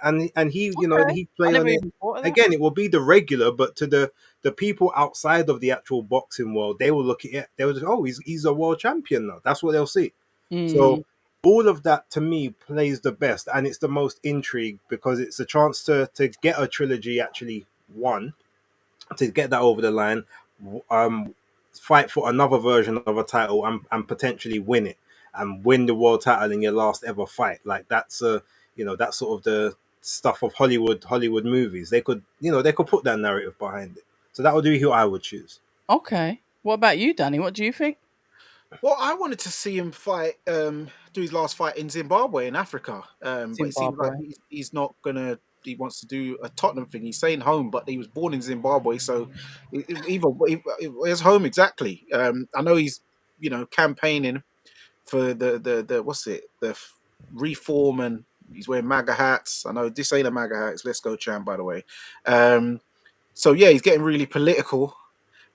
and he Okay. he I play on never it even thought of that. again. It will be the regular, but to the people outside of the actual boxing world, they will look at it. They will just, oh, he's a world champion now. That's what they'll see. Mm. So all of that to me plays the best, and it's the most intrigue because it's a chance to get a trilogy actually won, to get that over the line, fight for another version of a title and potentially win it and win the world title in your last ever fight. Like that's that's sort of the stuff of Hollywood movies. They could they could put that narrative behind it. So that would be who I would choose. Okay. What about you, Danny? What do you think? Well, I wanted to see him fight, do his last fight in Zimbabwe in Africa. But it seems like Zimbabwe. he's not gonna. He wants to do a Tottenham thing. He's staying home, but he was born in Zimbabwe, so his home exactly. I know he's campaigning for the what's it reform, and he's wearing MAGA hats. I know this ain't a MAGA hat. It's Let's Go Champ, by the way. So yeah, he's getting really political.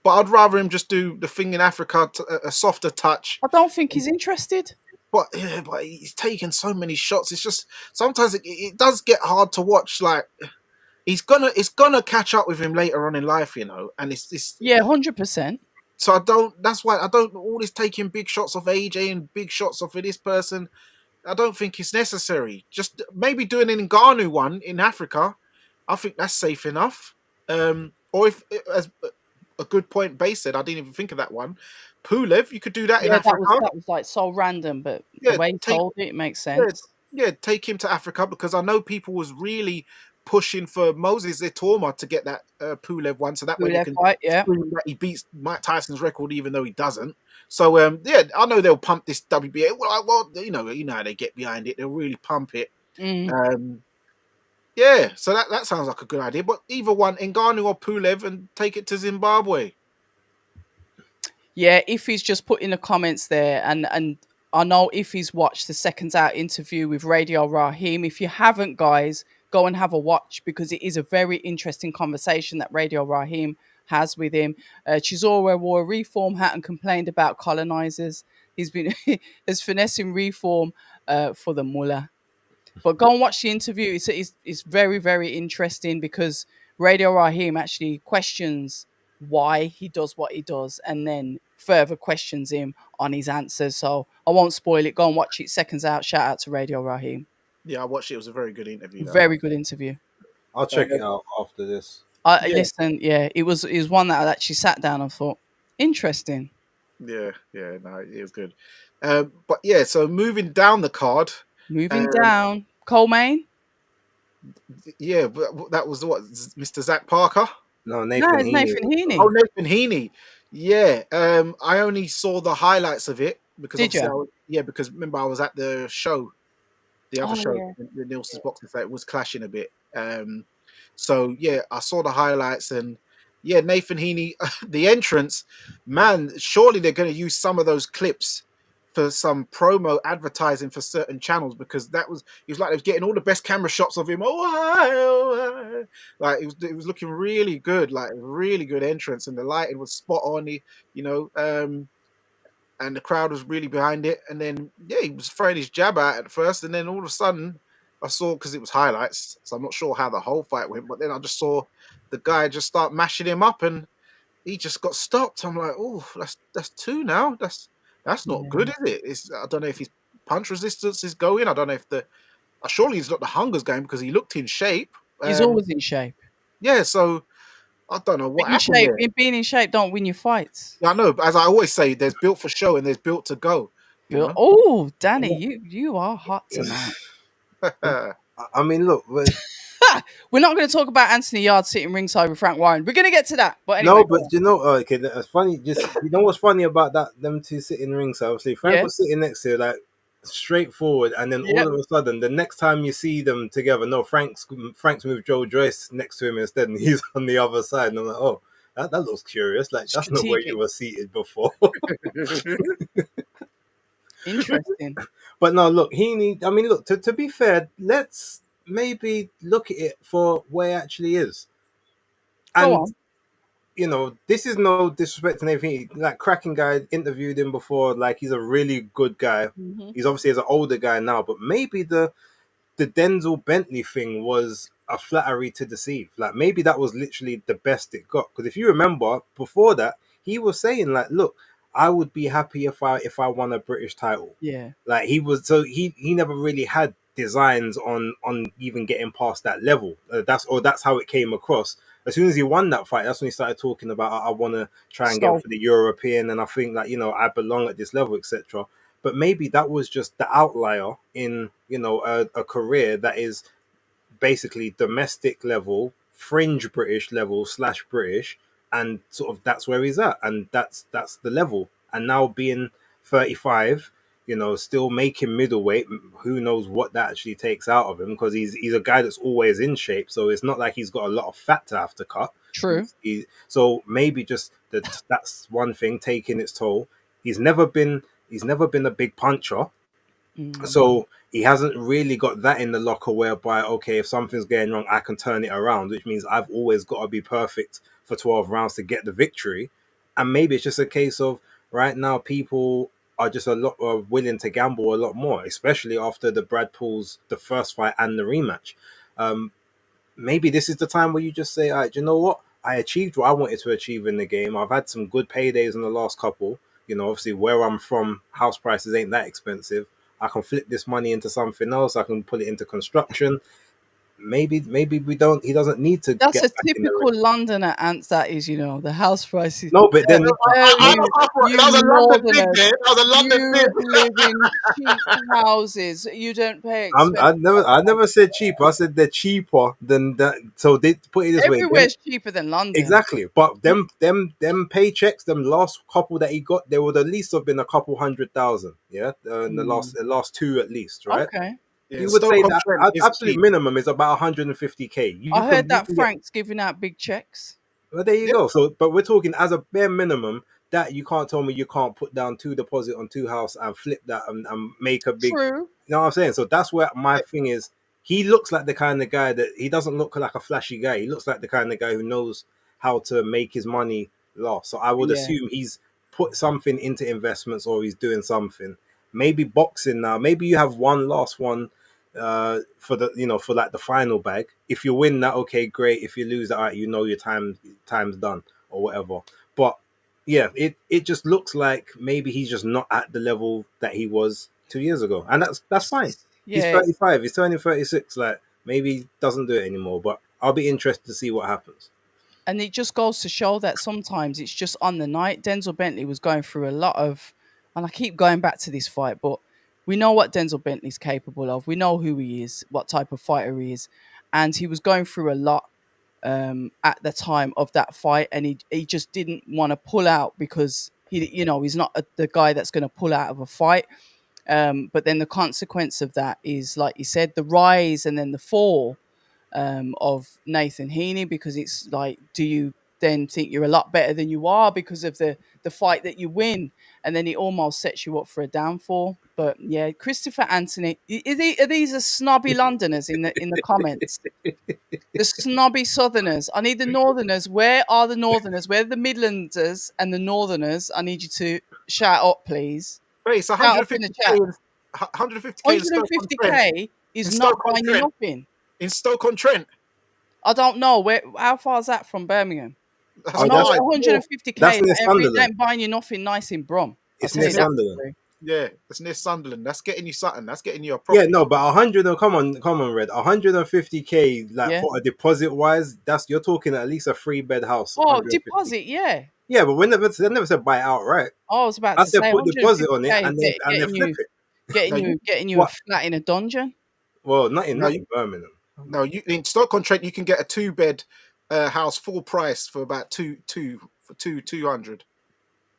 But I'd rather him just do the thing in Africa, a softer touch. I don't think he's interested. But yeah, but he's taking so many shots. It's just sometimes it does get hard to watch. Like it's gonna catch up with him later on in life, And it's Yeah, 100%. so I don't. That's why I don't. All this taking big shots of AJ and big shots of this person. I don't think it's necessary. Just maybe doing an Ngannou one in Africa. I think that's safe enough. Or if as a good point Base said, I didn't even think of that one. Pulev, you could do that in Yeah, Africa. that was like so random, but the Yeah, way he told it makes yeah, sense. yeah, take him to Africa because I know people was really pushing for Moses Itoma to get that Pulev one, so that Who way they left can fight, yeah. scream that he beats Mike Tyson's record, even though he doesn't. So yeah, I know they'll pump this WBA. Well, you know how they get behind it. They'll really pump it. Mm. Yeah, so that sounds like a good idea. But either one, Ngannou or Pulev, and take it to Zimbabwe. Yeah, if he's just put in the comments there, and I know if he's watched the Seconds Out interview with Radio Raheem. If you haven't, guys, go and have a watch because it is a very interesting conversation that Radio Raheem has with him. Chisora wore a reform hat and complained about colonizers. He's been as finessing reform for the mullah. But go and watch the interview. It's very, very interesting because Radio Raheem actually questions why he does what he does and then further questions him on his answers. So I won't spoil it. Go and watch it. Seconds Out. Shout out to Radio Raheem. Yeah, I watched it. It was a very good interview. Very good interview. I'll check it out after this. Yeah. Listen, yeah, it was one that I actually sat down and thought, interesting. Yeah, no, it was good. But yeah, so moving down the card. Moving down. Coleman? Yeah, but that was what, Mr. Zach Parker? No, No, it's Nathan Heaney. Oh, Nathan Heaney. Yeah, I only saw the highlights of it because Did obviously because remember I was at the show, the other show, yeah. the Nielsen's boxing fight was clashing a bit. So yeah, I saw the highlights and yeah, Nathan Heaney, the entrance, man, surely they're going to use some of those clips for some promo advertising for certain channels because he was like they was getting all the best camera shots of him. Like it was looking really good, like really good entrance, and the lighting was spot on. And the crowd was really behind it. And then yeah, he was throwing his jab out at first, and then all of a sudden I saw because it was highlights, so I'm not sure how the whole fight went, but then I just saw the guy just start mashing him up, and he just got stopped. I'm like, oh, that's two now. That's not good, is it? I don't know if his punch resistance is going. I don't know if surely he's not the hunger's going because he looked in shape. He's always in shape. Yeah, so I don't know what happened there. Being in shape don't win your fights. Yeah, I know. But as I always say, there's built for show and there's built to go. Oh, Danny, you are hot tonight. I mean, look. We're not going to talk about Anthony Yard sitting ringside with Frank Warren. We're going to get to that. But anyway, no, but okay, that's funny. Just what's funny about them two sitting ringside. Obviously, Frank was sitting next to like straightforward, and then all of a sudden, the next time you see them together, no, Frank's moved Joe Joyce next to him instead, and he's on the other side. And I'm like, oh, that looks curious. Like that's not where you were seated before. Interesting. But no, look, he need. I mean, look. To be fair, let's maybe look at it for where it actually is. Go And on. this is no disrespect and everything. Like cracking guy, interviewed him before. Like he's a really good guy. Hmm. He's obviously as an older guy now, but maybe the Denzel Bentley thing was a flattery to deceive. Like maybe that was literally the best it got. Because if you remember, before that, he was saying like, "Look, I would be happy if I won a British title." Yeah. Like he never really had designs on even getting past that level. That's how it came across. As soon as he won that fight, that's when he started talking about I want to try and get So for the European, and I think like I belong at this level, etc. But maybe that was just the outlier in a career that is basically domestic level, fringe British level slash British, and sort of that's where he's at, and that's the level. And now being 35, still making middleweight, who knows what that actually takes out of him because he's a guy that's always in shape, so it's not like he's got a lot of fat to have to cut. true. So maybe just that's one thing taking its toll. He's never been a big puncher, Mm. so he hasn't really got that in the locker whereby, okay, if something's going wrong, I can turn it around, which means I've always got to be perfect for 12 rounds to get the victory. And maybe it's just a case of right now people are just a lot willing to gamble a lot more, especially after the Brad Paul's the first fight and the rematch. Um, Maybe this is the time where you just say, all right, you know what? I achieved what I wanted to achieve in the game. I've had some good paydays in the last couple. Obviously where I'm from, house prices ain't that expensive. I can flip this money into something else. I can put it into construction. Maybe we don't. He doesn't need to That's get a back in the ring. typical Londoner answer. That is, the house prices. No, but then Oh, That was a London thing, Northerners, there. That was a London you thing. live in cheap houses. You don't pay I'm, expensive. I never I never said cheap. I said they're cheaper than that. So they put it this way. Everywhere's cheaper than London. Exactly, but them paychecks, them last couple that he got, there would at least have been a couple 100,000, yeah, in Mm. the last two at least, right? Okay. Yeah, You would say that Stoke-on-Trent is absolute cheap. minimum is about 150k. You I can heard you that can get. Frank's giving out big checks. Well, there you Yeah, go. So, but we're talking as a bare minimum that you can't tell me you can't put down two deposit on two house and flip that and make a big. True. You know what I'm saying? So that's where my yeah, thing is. He looks like the kind of guy that he doesn't look like a flashy guy. He looks like the kind of guy who knows how to make his money last. So I would Yeah. assume he's put something into investments or he's doing something. Maybe boxing now. Maybe you have one last one for the for like the final bag. If you win that, okay, great. If you lose that, all right, your time's done or whatever. But yeah, it just looks like maybe he's just not at the level that he was 2 years ago, and that's fine. He's Yeah. 35. He's turning 36. Like maybe he doesn't do it anymore. But I'll be interested to see what happens. And it just goes to show that sometimes it's just on the night. Denzel Bentley was going through a lot of, and I keep going back to this fight, but we know what Denzel Bentley's capable of. We know who he is, what type of fighter he is. And he was going through a lot at the time of that fight. And he just didn't want to pull out because he's not the guy that's going to pull out of a fight. But then the consequence of that is, like you said, the rise and then the fall of Nathan Heaney, because it's like, do you then think you're a lot better than you are because of the fight that you win, and then it almost sets you up for a downfall. But yeah, Christopher Anthony, are these are snobby Londoners in the comments? The snobby Southerners. I need the Northerners. Where are the Northerners? Where are the Midlanders and the Northerners? I need you to shout up, please. wait, it's Shout up in the 150k chat. 150k in Stoke-on-Trent. 150k In is not buying you Stoke-on-Trent. nothing. In Stoke-on-Trent. I don't know how far is that from Birmingham. That's I Oh, know that's fine. 150k that's near ain't Sunderland. buying you nothing nice in Brum. I'll It's tell near you that. Sunderland. Yeah, it's near Sunderland. That's getting you something. That's getting you a Yeah, property. no, but 100. Come on, Red. 150k, like Yeah. for a deposit wise, that's you're talking at least a 3 bed house. Oh, 150. deposit, yeah. Yeah, but they never said buy it outright. I was about I to said say put deposit on it 150k is and then flip it. No, you, getting you a What? flat in a dungeon. Well, no, not in Birmingham. no, you in Stoke-on-Trent you can get a 2-bed house full price for about 200.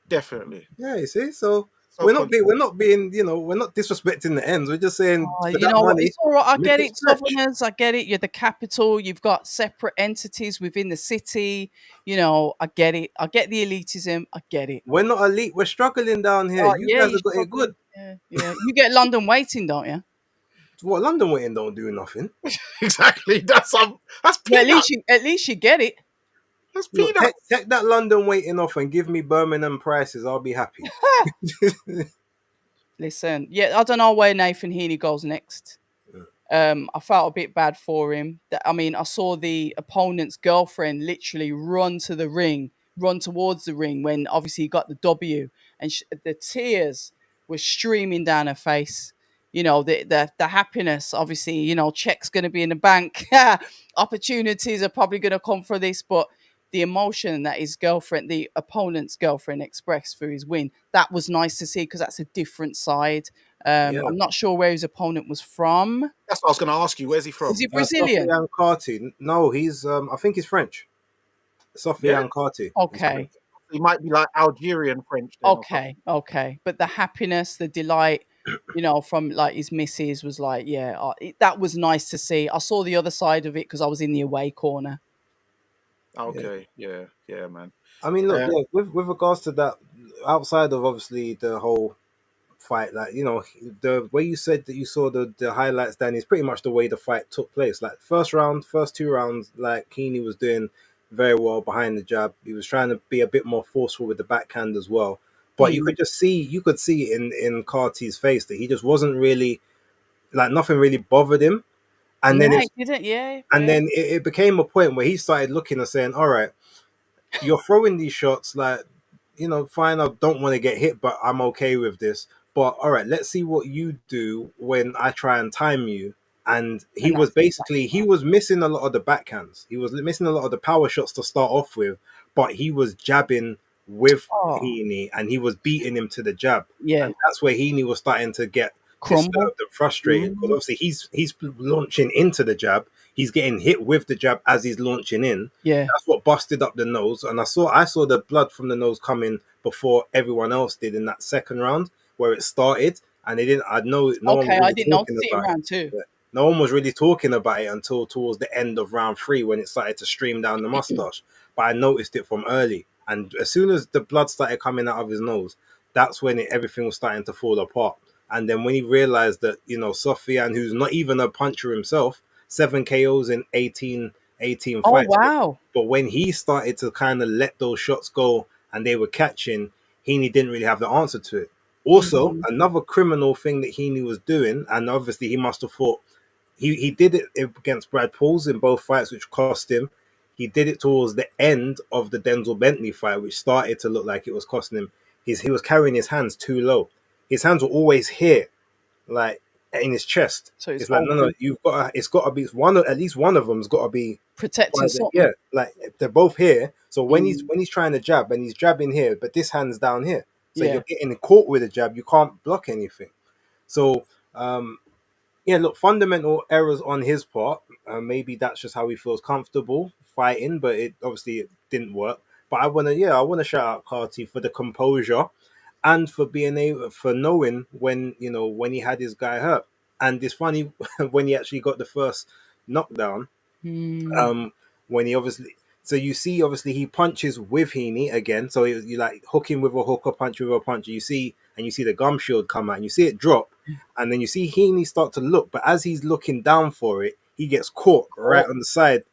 Definitely. Yeah, you see. So we're not being, we're not disrespecting the ends. We're just saying for You that know what? money, It's all right. I make get it it, stretch. Southerners. I get it. You're the capital. You've got separate entities within the city. I get it. I get the elitism. I get it. We're not elite. We're struggling down here. Oh, You yeah, guys you're have got it struggling. good. Yeah, yeah. You get London waiting, don't you? What London waiting don't do nothing. Exactly. That's Yeah, peanuts. at least you get it. That's Look, take, peanuts. take that London waiting off and give me Birmingham prices. I'll be happy. Listen, yeah, I don't know where Nathan Heaney goes next. I felt a bit bad for him. I mean, I saw the opponent's girlfriend literally run towards the ring when obviously he got the W, and the tears were streaming down her face. The happiness. Obviously, check's going to be in the bank. Opportunities are probably going to come for this, but the emotion that his girlfriend, the opponent's girlfriend, expressed through his win, that was nice to see because that's a different side. Yeah. I'm not sure where his opponent was from. That's what I was going to ask you. Where's he Is from? he Brazilian? Sofiane Carty. No, he's I think he's French. Yeah, Sofiane Carty. He's French. Okay, he might be like Algerian French then, or something. okay. But the happiness, the delight, from like his missus was like, yeah, that was nice to see. I saw the other side of it because I was in the away corner. Okay, yeah, man. I mean, look, Uh, yeah, with regards to that, outside of obviously the whole fight, like the way you said that you saw the highlights, Danny, is pretty much the way the fight took place. Like first 2 rounds, like Heaney was doing very well behind the jab. He was trying to be a bit more forceful with the backhand as well. But Mm. you could see in Carty's face that he just wasn't really, like, nothing really bothered him. And then No, it's it didn't. Yeah, and yeah. then it became a point where he started looking and saying, "All right, you're throwing these shots, like, fine, I don't want to get hit, but I'm okay with this. But all right, let's see what you do when I try and time you." And he And was that's basically, he was missing a lot of the backhands. He was missing a lot of the power shots to start off with, but he was jabbing with oh, Heaney and he was beating him to the jab. yeah, And that's where Heaney was starting to get crumble. disturbed and frustrated, because Mm, obviously he's launching into the jab. He's getting hit with the jab as he's launching in. yeah. That's what busted up the nose, and I saw the blood from the nose coming before everyone else did in that second round where it started, and they didn't. I know no one was Okay, I really didn't notice talking it in about it. round two. Yeah. No one was really talking about it until towards the end of round 3 when it started to stream down the mustache. But I noticed it from early, and as soon as the blood started coming out of his nose, that's when everything was starting to fall apart. And then when he realized that, Sofiane, who's not even a puncher himself, 7 KOs in 18 Oh fights. wow. But when he started to kind of let those shots go and they were catching, Heaney didn't really have the answer to it. Also, Mhm. another criminal thing that Heaney was doing, and obviously he must have thought, he did it against Brad Pauls in both fights, which cost him. He did it towards the end of the Denzel Bentley fight, which started to look like it was costing him. He was carrying his hands too low. His hands were always here, like in his chest. So it's It's like, no, open, you've got to, it's got to be at least one of them's got to be protecting yeah, something. like they're both here. So when he's Mm, trying to jab and he's jabbing here, but this hand's down here, so yeah. you're getting caught with a jab. You can't block anything. So yeah, look, fundamental errors on his part. Maybe that's just how he feels comfortable fighting, but it didn't work. But I wanna shout out Carty for the composure and for being able, for knowing when when he had his guy hurt. And it's funny when he actually got the first knockdown, Mm, um, when he obviously, so you see, obviously he punches with Heaney again. So you like hook him with a hook or punch with a punch. You see the gum shield come out, and you see it drop, and then you see Heaney start to look. But as he's looking down for it, he gets caught right oh, on the side,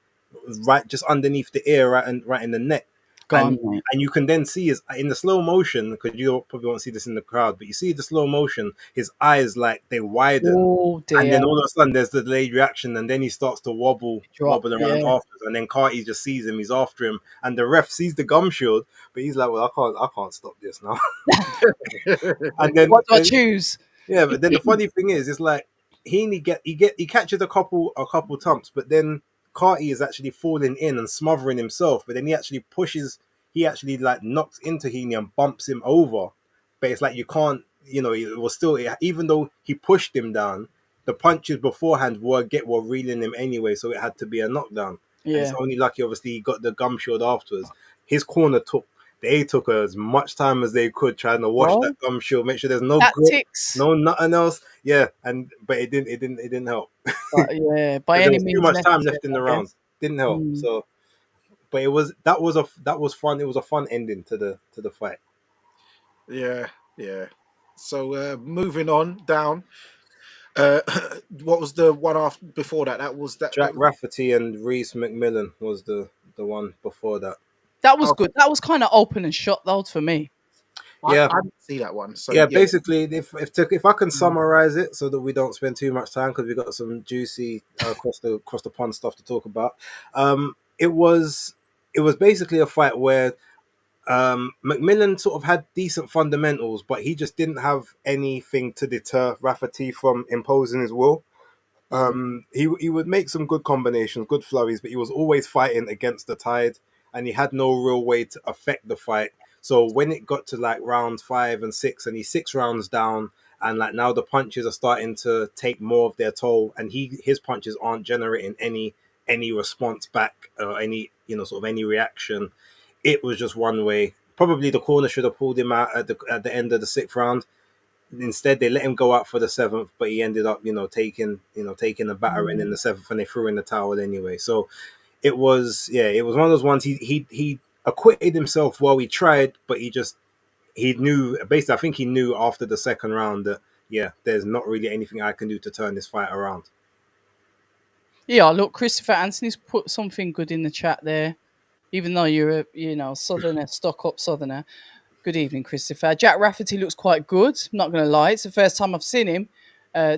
right just underneath the ear, right in the neck. gone, mate. And you can then see his, in the slow motion, because you probably won't see this in the crowd, but you see the slow motion, his eyes, like, they widen, Oh and dear. then all of a sudden there's the delayed reaction, and then he starts to Drop. wobble around Yeah. after, and then Carty just sees him, he's after him, and the ref sees the gum shield, but he's like, well, I can't stop this now. And What do I choose? yeah, but then the funny thing is, it's like he catches a couple thumps, but then Carty is actually falling in and smothering himself. But then he actually like knocks into Heaney and bumps him over. But it's like you can't, it was still, even though he pushed him down, the punches beforehand were reeling him anyway, so it had to be a knockdown. And it's Yeah. only lucky, obviously, he got the gum shield afterwards. His corner took they took as much time as they could trying to wash Well, that gum shield, make sure there's no grit, tactics. no nothing else. Yeah, but it didn't help. But yeah, by There any was too means much time necessary, left in the I round. guess. Didn't help. Mm. So, but that was fun. It was a fun ending to the fight. Yeah, yeah. So moving on down. What was the one after before that? That was that. Jack Rafferty and Reese McMillan was the one before that. That was Okay. good. That was kind of open and shut though for me. Yeah, I didn't see that one. So yeah. yeah. Basically, if I can summarize it so that we don't spend too much time because we got some juicy across the pond stuff to talk about. It was basically a fight where McMillan sort of had decent fundamentals, but he just didn't have anything to deter Rafferty from imposing his will. He would make some good combinations, good flurries, but he was always fighting against the tide, and he had no real way to affect the fight. So when it got to like rounds 5 and 6, and he's 6 rounds down, and like now the punches are starting to take more of their toll, and his punches aren't generating any response back or any sort of any reaction. It was just one way. Probably the corner should have pulled him out at the end of the 6th round. Instead, they let him go out for the 7th, but he ended up, taking the battering in the 7th, and they threw in the towel anyway. So it was one of those ones. He acquitted himself while he tried, but he knew basically. I think he knew after the 2nd round that there's not really anything I can do to turn this fight around. Yeah, look, Christopher Anthony's put something good in the chat there. Even though you're a southerner, stuck up southerner. Good evening, Christopher. Jack Rafferty looks quite good. I'm not going to lie. It's the first time I've seen him.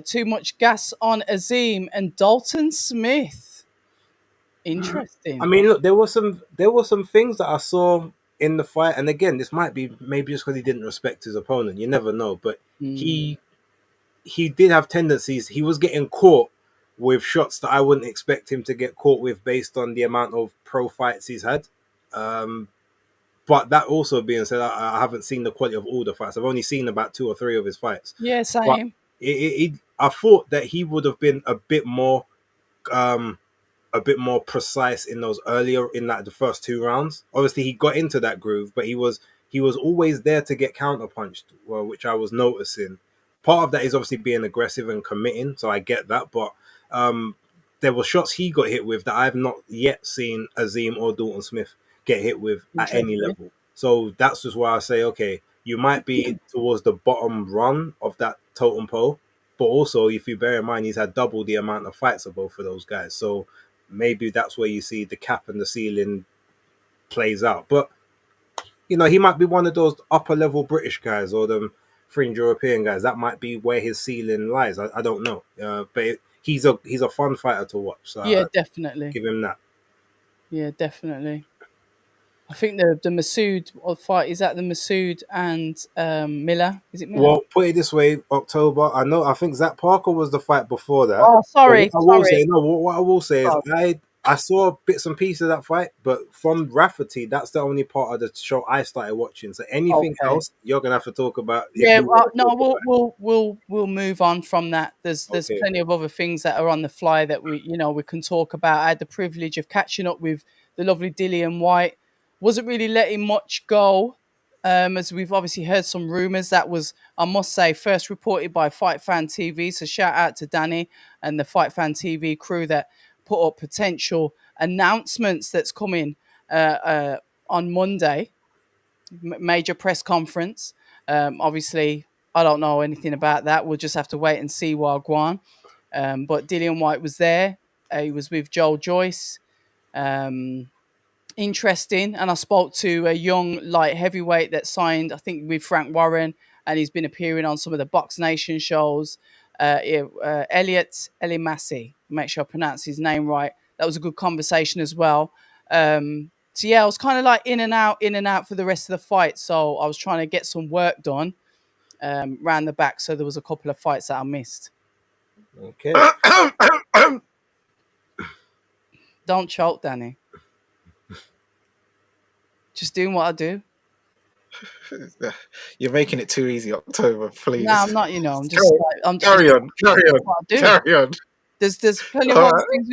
Too much gas on Azim and Dalton Smith. Interesting. I mean, look, there were some things that I saw in the fight, and again, this might be maybe just because he didn't respect his opponent. You never know, but he did have tendencies. He was getting caught with shots that I wouldn't expect him to get caught with based on the amount of pro fights he's had. But that also being said, I haven't seen the quality of all the fights. I've only seen about 2 or 3 of his fights. Yeah, same. But I thought that he would have been a bit more precise in those earlier in like the first 2 rounds. Obviously, he got into that groove, but he was always there to get counterpunched, well, which I was noticing. Part of that is obviously being aggressive and committing, so I get that. But there were shots he got hit with that I've not yet seen Azim or Dalton Smith get hit with at any level. So that's just why I say, okay, you might be towards the bottom run of that totem pole, but also if you bear in mind he's had double the amount of fights of both of those guys. So maybe that's where you see the cap and the ceiling plays out. But he might be one of those upper level British guys or them fringe European guys. That might be where his ceiling lies. I don't know. But he's a fun fighter to watch. So yeah, definitely. Give him that. Yeah, definitely. I think the Masood fight is that the Masood and Miller. Is it Miller? Well, put it this way, October. I think Zach Parker was the fight before that. Oh, sorry. What I will say is I saw bits and pieces of that fight, but from Rafferty, that's the only part of the show I started watching. So anything else, you're gonna have to talk about. Yeah, we'll move on from that. There's plenty of other things that are on the fly that we can talk about. I had the privilege of catching up with the lovely Dillian White. Wasn't really letting much go, as we've obviously heard some rumours. That was, I must say, first reported by Fight Fan TV. So shout out to Danny and the Fight Fan TV crew that put up potential announcements that's coming on Monday. Major press conference. Obviously, I don't know anything about that. We'll just have to wait and see while Guan. But Dillian White was there. He was with Joel Joyce. Interesting. And I spoke to a young light heavyweight that signed, I think, with Frank Warren, and he's been appearing on some of the Box Nation shows. Elliot Elimasi, make sure I pronounce his name right. That was a good conversation as well. So yeah, I was kind of like in and out for the rest of the fight. So I was trying to get some work done round the back. So there was a couple of fights that I missed. Okay. Don't choke, Danny. Just doing what I do. You're making it too easy, October. Please. No, I'm not. I'm just. Carry on. Carry on. There's plenty of other things.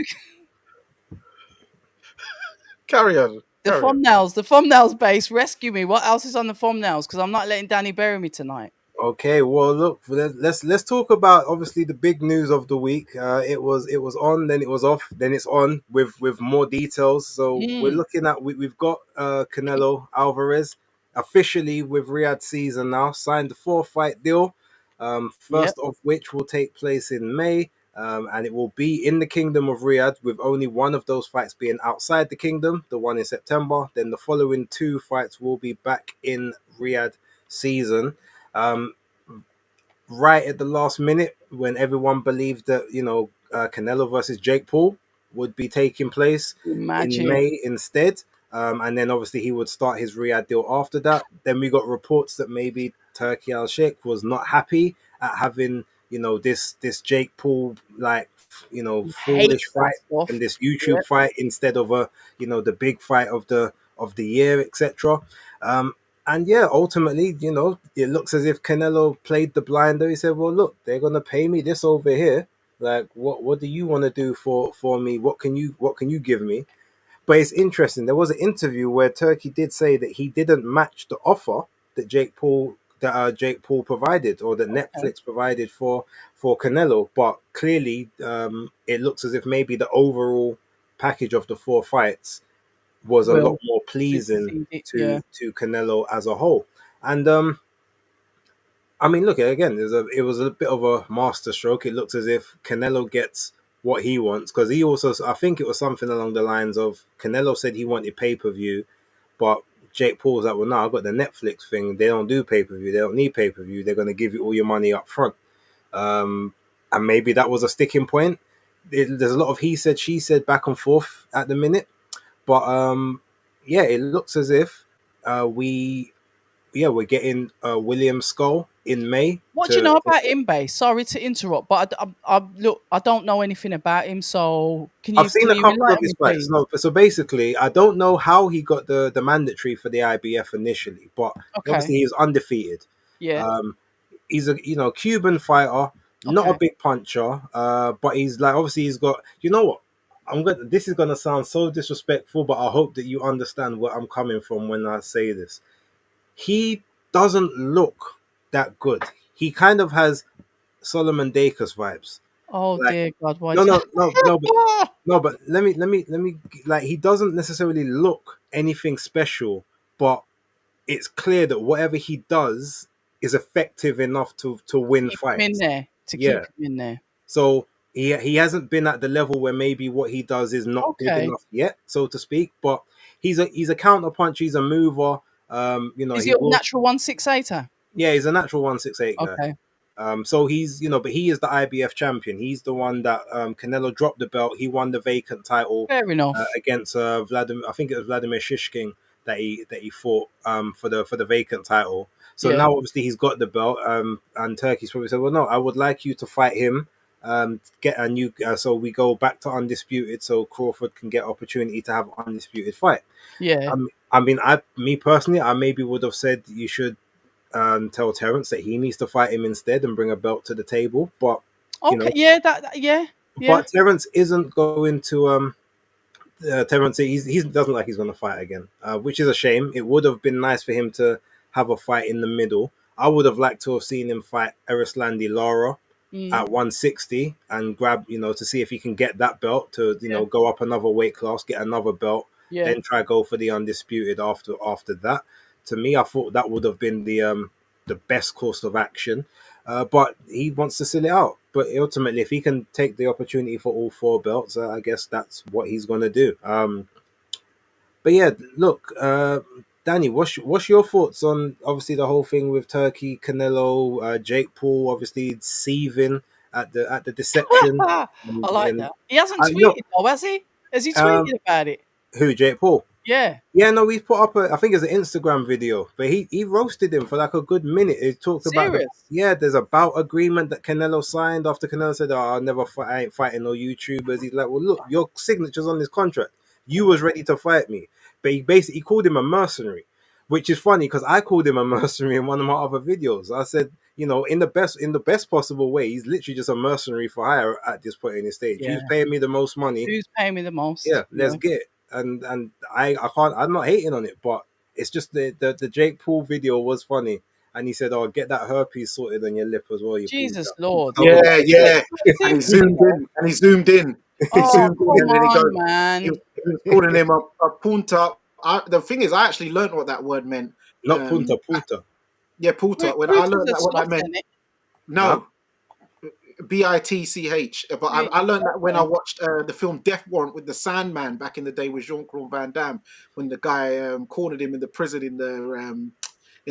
Carry on. The Carry on. thumbnails base. Rescue me. What else is on the thumbnails? Because I'm not letting Danny bury me tonight. Okay, well, look, let's talk about obviously the big news of the week. It was on, then it was off, then it's on with more details. So we're Mm. looking at we've got Canelo Alvarez officially with Riyadh season now signed the 4-fight deal. Yep. First of which will take place in May. And it will be in the Kingdom of Riyadh, with only one of those fights being outside the kingdom, the one in September. Then the following 2 fights will be back in Riyadh season. Um, right at the last minute, when everyone believed that Canelo versus Jake Paul would be taking place in Imagine. May instead, and then obviously he would start his Riyadh deal after that. Then we got reports that maybe Turkey Al Sheikh was not happy at having this Jake Paul He foolish hates that fight stuff. and this YouTube Yep. fight instead of the big fight of the year, etc. And yeah, ultimately, it looks as if Canelo played the blinder. He said, "Well, look, they're gonna pay me this over here. Like, what do you want to do for me? What can you give me?" But it's interesting. There was an interview where Turkey did say that he didn't match the offer that Jake Paul provided, or that Okay. Netflix provided for Canelo. But clearly, it looks as if maybe the overall package of the 4 fights was a lot Will more pleasing supersede it. Yeah. to Canelo as a whole. And I mean, look again. It was a bit of a master stroke. It looks as if Canelo gets what he wants, because he also, I think it was something along the lines of, Canelo said he wanted pay-per-view, but Jake Paul's like, well, no, I've got the Netflix thing. They don't do pay-per-view. They don't need pay-per-view. They're going to give you all your money up front. Um, and maybe that was a sticking point. There's a lot of he said, she said, back and forth at the minute. But yeah, it looks as if we're getting William Skull in May. What do you To know about him, Bay? Sorry to interrupt, but look, I don't know anything about him. So can I've you seen can a you couple of enlighten his me, fights. please? So basically, I don't know how he got the mandatory for the IBF initially, but Okay. obviously he was undefeated. Yeah. Um, he's a Cuban fighter, not a Okay. big puncher, but he's like, obviously he's got, what, this is gonna sound so disrespectful, but I hope that you understand where I'm coming from when I say this. He doesn't look that good. He kind of has Solomon Dacus vibes. Oh Like, dear God, why? no, no, no, no, but no, but let me like, he doesn't necessarily look anything special, but it's clear that whatever he does is effective enough to win Keep him in fights. there. To Yeah. keep him in there. So he hasn't been at the level where maybe what he does is not good Okay. enough yet, so to speak. But he's a counter puncher, he's a mover. Is he He a will. natural 168er? Yeah, he's a natural 168 guy. Okay. So he's, but he is the IBF champion. He's the one that Canelo dropped the belt. He won the vacant title Fair enough. against Vladimir. I think it was Vladimir Shishkin that he fought for the vacant title. So Yeah. now obviously he's got the belt. And Turkey's probably said, well, no, I would like you to fight him. Get a new. So we go back to undisputed, so Crawford can get opportunity to have an undisputed fight. Yeah. I mean, me personally, I maybe would have said you should tell Terence that he needs to fight him instead and bring a belt to the table. But you Okay. know, Yeah. Yeah. Yeah. but Terence isn't going to. Terence, he doesn't like he's going to fight again, which is a shame. It would have been nice for him to have a fight in the middle. I would have liked to have seen him fight Erislandy Lara Mm, at 160 and grab, to see if he can get that belt to, yeah. go up another weight class, get another belt, Yeah. then try go for the undisputed after that. To me, I thought that would have been the best course of action. But he wants to seal it out. But ultimately, if he can take the opportunity for all 4 belts, I guess that's what he's going to do. But yeah, look, Danny, what's your thoughts on obviously the whole thing with Turkey, Canelo, Jake Paul, obviously seething at the deception, I like and that. He hasn't I know tweeted though, has he? Has he um, tweeted about it? who Jake Paul. Yeah. Yeah, no, he's put up I think it's an Instagram video, but he roasted him for like a good minute. He talked about Serious. there's a bout agreement that Canelo signed after Canelo said, "Oh, I'll never fight. I ain't fighting no YouTubers." He's like, "Well, look, your signature's on this contract. You was ready to fight me," but he called him a mercenary, which is funny because I called him a mercenary in one of my other videos. I said, in the best possible way, he's literally just a mercenary for hire at this point in his stage. Yeah. Who's paying me the most money? Who's paying me the Yeah, most? let's Yeah. get it. and I can't. I'm not hating on it, but it's just the Jake Paul video was funny, and he said, "Oh, get that herpes sorted on your lip as well." You Jesus punta. Lord. Covered Yeah, that. yeah. And he Seriously? zoomed in. And he zoomed in. He Oh, zoomed in, come and then he goes. on, man. He was calling him a punta. The thing is, I actually learned what that word meant. Not punta, punta. Yeah, punta. When I Fruit is learned a that, what that slot, meant. isn't it? Huh? No, Bitch. But Yeah, I learned that when I okay. watched the film Death Warrant with the Sandman back in the day with Jean-Claude Van Damme, when the guy cornered him in the prison in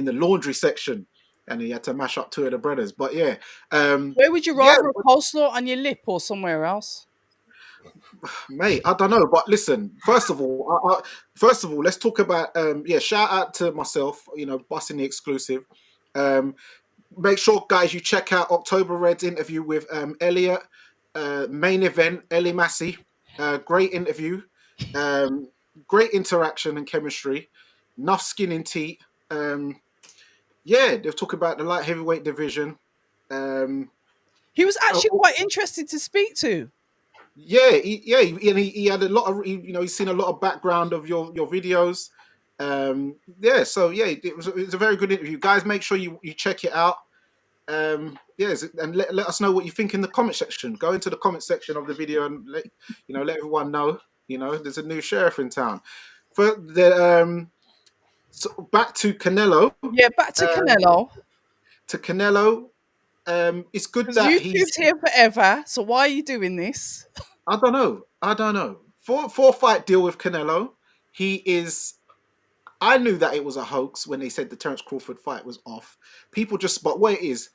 the laundry section, and he had to mash up two of the brothers. But yeah, Where would you yeah, rather, a coleslaw on your lip or somewhere else? mate, I don't know. But listen, first of all, let's talk about yeah. Shout out to myself, busting the exclusive. Um, Make sure, guys, you check out October Red's interview with Elliot. Main event, Ellie Massey. Great interview. Um, Great interaction and chemistry. Enough skin in teeth. Yeah, they've talked about the light heavyweight division. Um, He was actually oh, quite interesting to speak to. yeah, he had a lot of, he's seen a lot of background of your videos. Yeah, so yeah, it was a very good interview, guys. Make sure you check it out. Yes, and let us know what you think in the comment section. Go into the comment section of the video and let everyone know. There's a new sheriff in town. For the so back to Canelo. Yeah, back to Um, Canelo. to Canelo, it's good Because that he's. YouTube's here forever. So why are you doing this? I don't know. I don't know. For a fight deal with Canelo, he is. I knew that it was a hoax when they said the Terence Crawford fight was off. But what it is,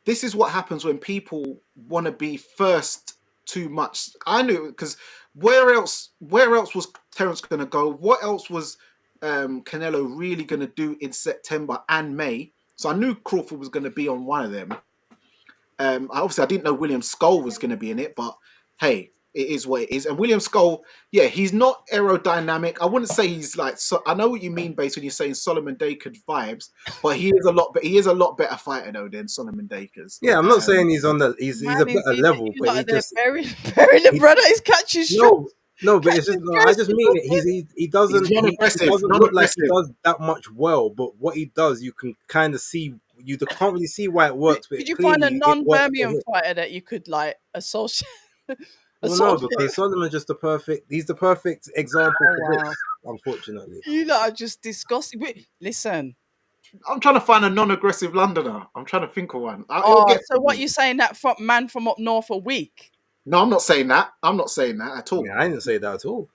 this is what happens when people want to be first too much. I knew because where else was Terence going to go? What else was Canelo really going to do in September and May? So I knew Crawford was going to be on one of them. Obviously, I didn't know William Skull was going to be in it, but hey, it is what it is. And William Skull, yeah, he's not aerodynamic. I wouldn't say he's like. So I know what you mean, based when you're saying Solomon Dakers vibes, but he is a lot. But he is a lot better fighter though than Solomon Dakers. Yeah, I'm not saying he's on the. He's a Man, better level, you but lot he are there just burying the he, brother. He's catching no, strays. no. But it's just Catching no. I strays just for mean it. nothing. He He's doesn't he non-aggressive, doesn't look like he non-aggressive. does that much well. But what he does, you can kind of see. You can't really see why it works, but Could you find a clearly it works for non-Birmingham him. fighter that you could like associate? Well, no, associate? because Solomon's just the perfect. He's the perfect example Oh for wow. this. Unfortunately, You lot are just disgusting. Wait, listen. I'm trying to find a non-aggressive Londoner. I'm trying to think of one. It'll Oh, get so to what me. you saying that from man from up north a week? No, I'm not saying that. I'm not saying that at all. yeah, I didn't say that at all.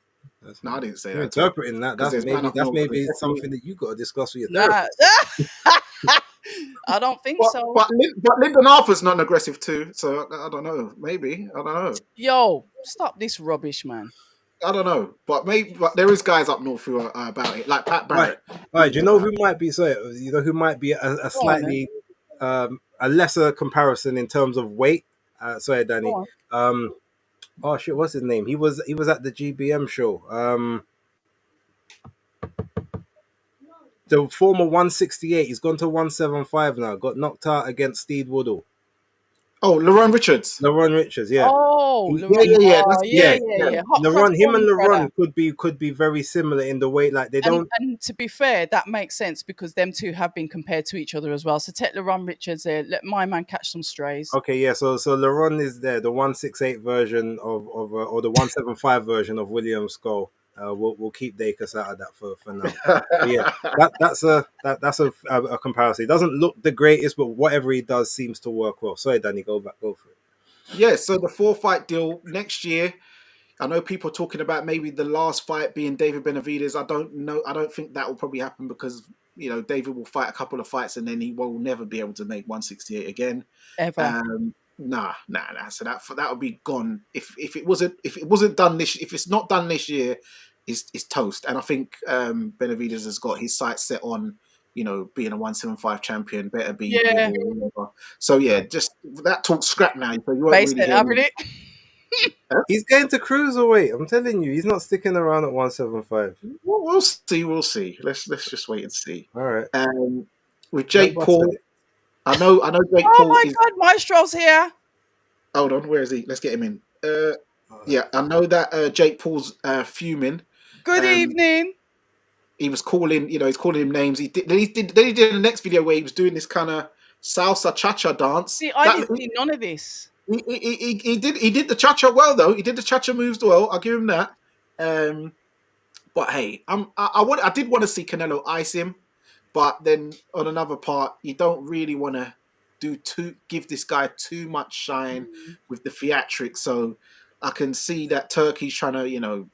No, I didn't say You're that at all. interpreting that. Because That's there's man maybe up north who definitely. something that you got to discuss with your Nah. therapist. I don't think But so. but but Lyndon Arthur's non-aggressive too. So I don't know. Maybe I don't know. Yo, stop this rubbish, man. I don't know. But maybe there is guys up north who are about it, like Pat Right, Barrett. right. Do you know who might be? So you know who might be a Go on, then. slightly a lesser comparison in terms of weight. Sorry, Go Danny. on. Oh shit, what's his name? He was at the GBM show. The former 168. He's gone to 175 now. Got knocked out against Steve Woodall. Oh, Lerone Richards. LaRon Richards, yeah. Oh, Yeah, yeah, yeah. oh, That's yeah, Yeah, yeah, yeah. yeah. Hot cross LaRon, him and buns, brother. LaRon could be very similar in the way, like they don't. And to be fair, that makes sense because them two have been compared to each other as well. So take LeRon Richards there. Let my man catch some strays. Okay, yeah. So LaRon is there, the 168 version of or the 175 version of William Skull. We'll keep Dacus out of that for now. But yeah, that's a comparison. He doesn't look the greatest, but whatever he does seems to work well. Sorry, Danny, go for it. Yeah. So the 4-fight deal next year. I know people are talking about maybe the last fight being David Benavidez. I don't know. I don't think that will probably happen because David will fight a couple of fights and then he will never be able to make 168 again. Ever. Nah. So that would be gone if it wasn't done this. If it's not done this year, is toast. And I think Benavidez has got his sights set on being a 175 champion. Better be Yeah. with or whatever. So yeah, just that talk scrap now. So you won't Base really it, hear haven't me. it? He's going to cruiserweight. I'm telling you, he's not sticking around at 175. We'll see. We'll see. Let's just wait and see. All right. With Jake Don't bust Paul, it. I know Jake Oh Paul my is. God, Maestro's here. Hold on, where is he? Let's get him in. Yeah, I know that Jake Paul's fuming Good evening. He was calling, he's calling him names. Then he did the next video where he was doing this kind of salsa cha-cha dance. See, I didn't see none of this. He did the cha-cha well though. He did the cha-cha moves well. I'll give him that. But hey, I did want to see Canelo ice him, but then on another part, you don't really want to give this guy too much shine with the theatrics. So I can see that Turkey's trying to,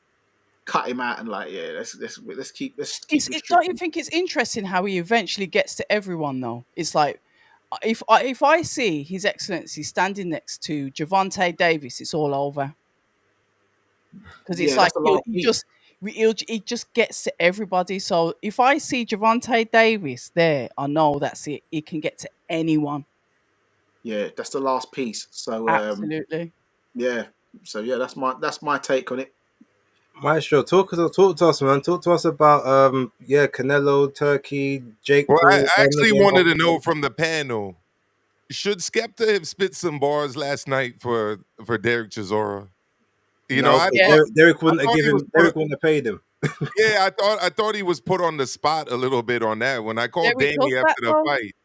cut him out and like, yeah, let's keep Don't you think it's interesting how he eventually gets to everyone though? It's like if I see His Excellency standing next to Javante Davis, it's all over. Because it's like he just gets to everybody. So if I see Javante Davis there, I know that's it. He can get to anyone. Yeah, that's the last piece. So absolutely. Yeah. So yeah, that's my take on it. Maestro, talk to us, man. Talk to us about Canelo, Turkey, Jake Paul. I actually wanted to know from the panel, should Skepta have spit some bars last night for Derek Chisora? Derek wouldn't have paid him. Yeah, I thought he was put on the spot a little bit on that. When I called Danny after the fight,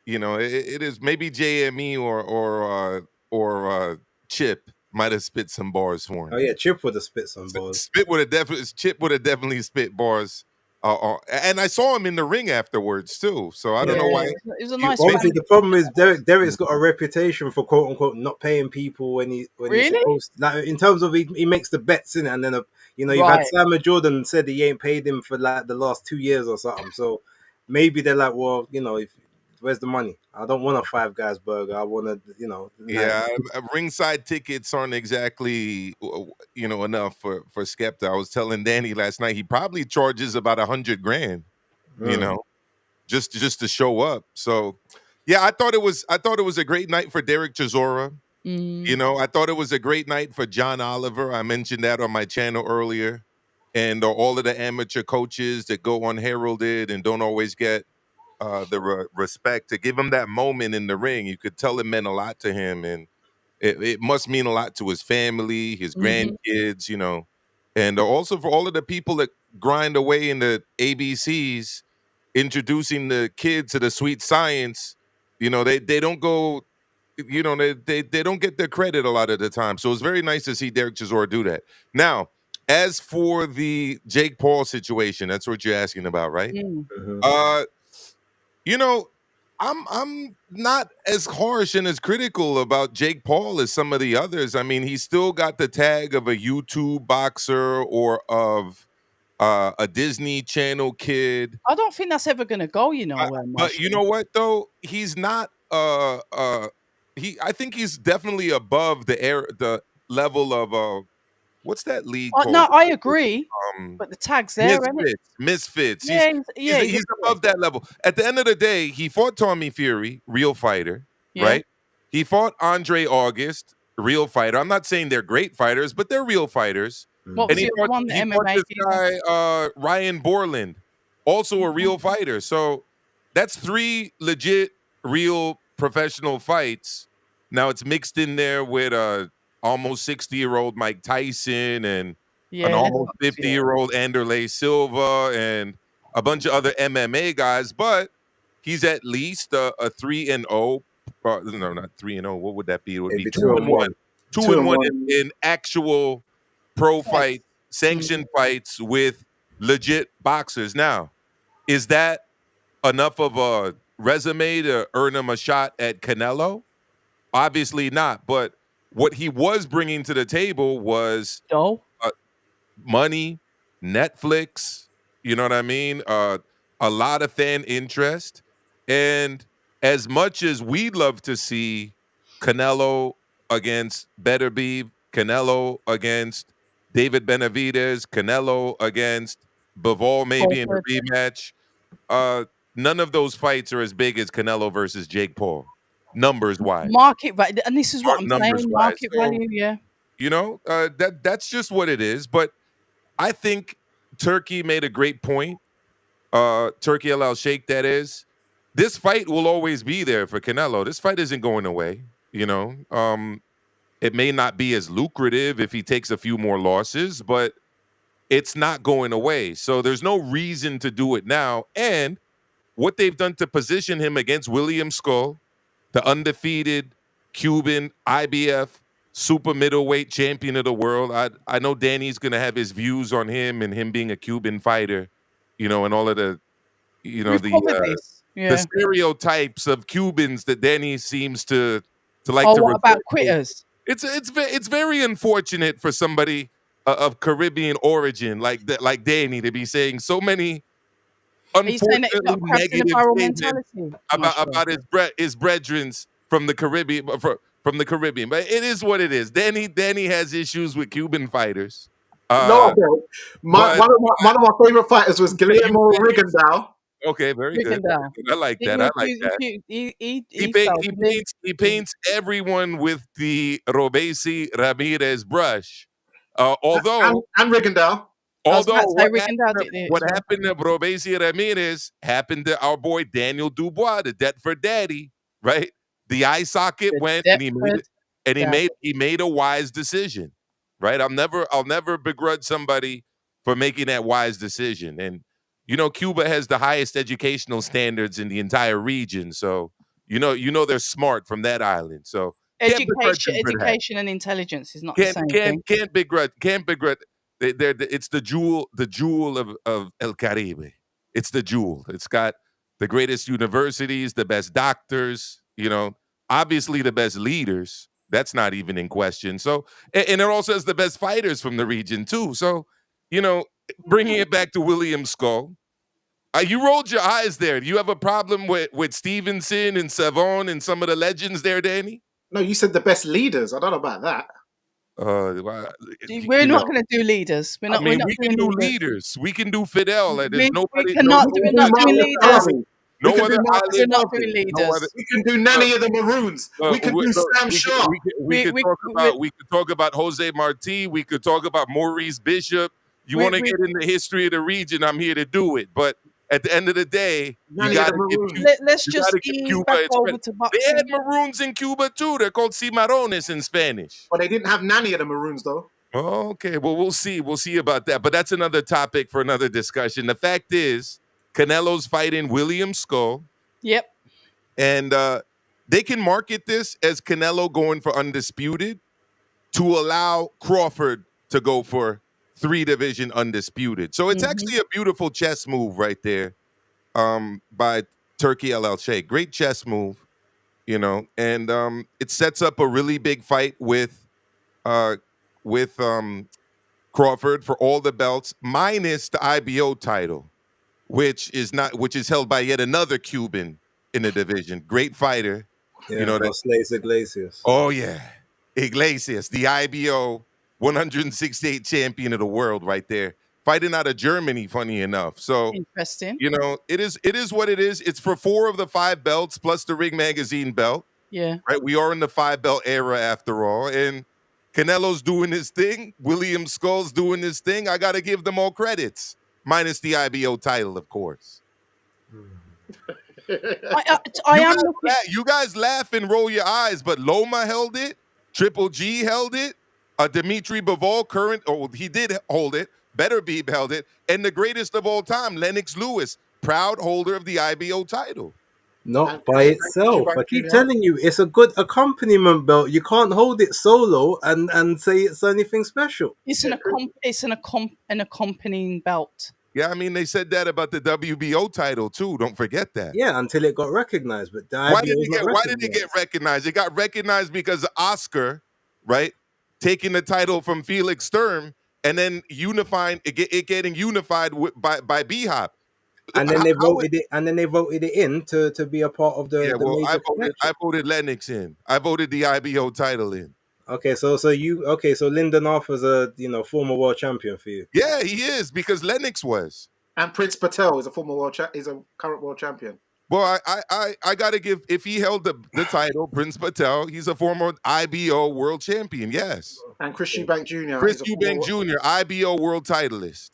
it is maybe JME or Chip might have spit some bars for him. Oh yeah, Chip would have spit some bars. Chip would have definitely spit bars. And I saw him in the ring afterwards too. So I don't know why. It was a nice. Obviously, the problem is Derek's got a reputation for quote unquote not paying people when he's supposed to. Like, in terms of he makes the bets in it, and then you've had Sam Jordan said he ain't paid him for like the last 2 years or something. So maybe they're like, well, where's the money? I don't want a Five Guys burger. I want to, Yeah, ringside tickets aren't exactly, enough for Skepta. I was telling Danny last night, he probably charges about $100,000, just to show up. So, yeah, I thought it was a great night for Derek Chisora. I thought it was a great night for John Oliver. I mentioned that on my channel earlier, and all of the amateur coaches that go unheralded and don't always get the respect, to give him that moment in the ring. You could tell it meant a lot to him, and it must mean a lot to his family, his grandkids, and also for all of the people that grind away in the ABCs, introducing the kids to the sweet science. They don't go, they don't get their credit a lot of the time. So it's very nice to see Derek Chisora do that. Now, as for the Jake Paul situation, that's what you're asking about, right? I'm not as harsh and as critical about Jake Paul as some of the others. I mean, he's still got the tag of a YouTube boxer or of a Disney Channel kid. I don't think that's ever going to go, but you know what, though? He's not. I think he's definitely above the level of what's that league called? No, I agree. But the tag's there, Misfits. Yeah, he's above that level. At the end of the day, he fought Tommy Fury, real fighter, right? He fought Andre August, real fighter. I'm not saying they're great fighters, but they're real fighters. What was he fought this guy, Ryan Borland, also a real fighter. So that's 3 legit, real professional fights. Now it's mixed in there with almost 60-year-old Mike Tyson and an almost 50-year-old Anderlei Silva and a bunch of other MMA guys, but he's at least a 3-0. No, not 3-0. What would that be? It would be 2-1. 2-1 in actual pro fight, sanctioned fights with legit boxers. Now, is that enough of a resume to earn him a shot at Canelo? Obviously not, but what he was bringing to the table was money, Netflix, you know what I mean? A lot of fan interest. And as much as we'd love to see Canelo against Beterbiev, Canelo against David Benavidez, Canelo against Bivol maybe in a rematch, none of those fights are as big as Canelo versus Jake Paul. Numbers wise, market value, and this is what I'm saying. Market value, yeah. That's just what it is. But I think Turkey made a great point. Turkey Al Sheikh, that is. This fight will always be there for Canelo. This fight isn't going away. It may not be as lucrative if he takes a few more losses, but it's not going away. So there's no reason to do it now. And what they've done to position him against William Skull, the undefeated Cuban IBF super middleweight champion of the world. I know Danny's going to have his views on him and him being a Cuban fighter, and all of the, We've covered this. the Yeah. stereotypes of Cubans that Danny seems to like Oh, to what about resort to. quitters? It's very unfortunate for somebody of Caribbean origin like Danny to be saying so many Are you saying that he's got unfortunately a crabs in a negative barrel statements mentality? about his brethrens from the Caribbean, from the Caribbean. But it is what it is. Danny has issues with Cuban fighters. No, bro. One of my favorite fighters was Guillermo Rigondeaux. Okay, very good. Rigondeaux. I like that. I like that. He paints everyone with the Robesi Ramirez brush. Although and Rigondeaux. what happened to Robesi Ramirez happened to our boy Daniel Dubois, the Deptford daddy, right? The eye socket went and he made a wise decision, right? I'll never begrudge somebody for making that wise decision. And Cuba has the highest educational standards in the entire region, so they're smart from that island. So education and intelligence is not the same thing. Can't begrudge. It's the jewel of El Caribe. It's the jewel. It's got the greatest universities, the best doctors, obviously the best leaders. That's not even in question. So, and it also has the best fighters from the region too. So, bringing it back to William Skull, you rolled your eyes there. Do you have a problem with Stevenson and Savon and some of the legends there, Danny? No, you said the best leaders. I don't know about that. We're not going to do leaders. We can do leaders. We can do Fidel. We're not doing leaders. No other island. We're not doing leaders. We can do Nanny of the Maroons. We can do Sam Shaw. We could talk about Jose Marti. We could talk about Maurice Bishop. You want to get in the history of the region? I'm here to do it. But at the end of the day, you got to let's just ease back over to boxing. They had Maroons in Cuba too. They're called Cimarrones in Spanish. But they didn't have Nanny of the Maroons though. Okay, well we'll see. We'll see about that. But that's another topic for another discussion. The fact is, Canelo's fighting William Skull. Yep. And they can market this as Canelo going for undisputed to allow Crawford to go for 3-division undisputed. So it's actually a beautiful chess move right there by Turki El Sheikh. Great chess move, and it sets up a really big fight with Crawford for all the belts minus the IBO title, which is held by yet another Cuban in the division. Great fighter. Yeah, Iglesias. Oh yeah. Iglesias, the IBO 168 champion of the world right there. Fighting out of Germany, funny enough. So interesting. It is what it is. It's for 4 of the 5 belts plus the Ring Magazine belt. Yeah. Right. We are in the 5-belt era after all. And Canelo's doing his thing. William Skull's doing his thing. I gotta give them all credits. Minus the IBO title, of course. You guys laugh and roll your eyes, but Loma held it. Triple G held it. Dimitri Bivol, he did hold it. Better be held it. And the greatest of all time, Lennox Lewis, proud holder of the IBO title. Not by itself. I keep telling you, it's a good accompaniment belt. You can't hold it solo and say it's anything special. It's an accompanying belt. Yeah, I mean, they said that about the WBO title too. Don't forget that. Yeah, until it got recognized. But why did it get recognized? It got recognized because Oscar, right, taking the title from Felix Sturm and then getting unified by B-Hop. And then they voted it. And then they voted it in to be a part of the. Yeah, well, I voted Lennox in. I voted the IBO title in. Okay, so Lyndon Arthur's a former world champion for you. Yeah, he is because Lennox was. And Prince Patel is a former is a current world champion. Well, I gotta give, if he held the title, Prince Patel, he's a former IBO world champion. Yes. And Chris Eubank Jr. Chris Eubank Jr. IBO world titleist.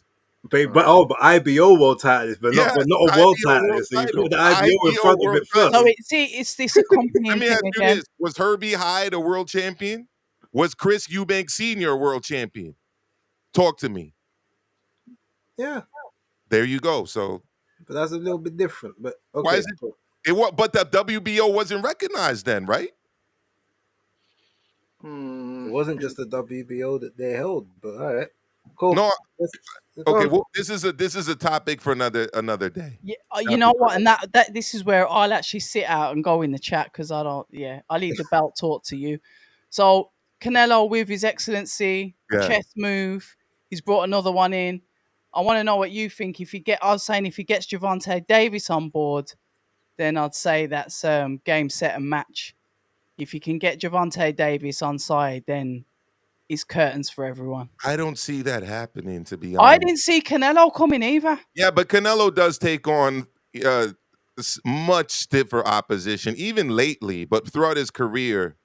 But IBO world titleist, but not a world titleist. So you put the IBO in front of it first. So it's this accompanying Let me ask thing you again. this: was Herbie Hyde a world champion? Was Chris Eubank Sr. a world champion? Talk to me. Yeah, There you go. So but that's a little bit different. But why okay, is it? But the WBO wasn't recognized then, right? it wasn't just the WBO that they held. But all right, cool. No. Let's go Okay. on. Well, this is a topic for another day. Yeah, you know Topic for what, and that this is where I'll actually sit out and go in the chat because I don't. Yeah, I leave the belt talk to you. So Canelo with his excellency Yeah. chess move, he's brought another one in. I want to know what you think. I was saying if he gets Gervonta Davis on board, then I'd say that's game, set, and match. If you can get Gervonta Davis on side, then it's curtains for everyone. I don't see that happening, to be I honest. didn't see Canelo coming either. Yeah, but Canelo does take on much stiffer opposition, even lately. But throughout his career,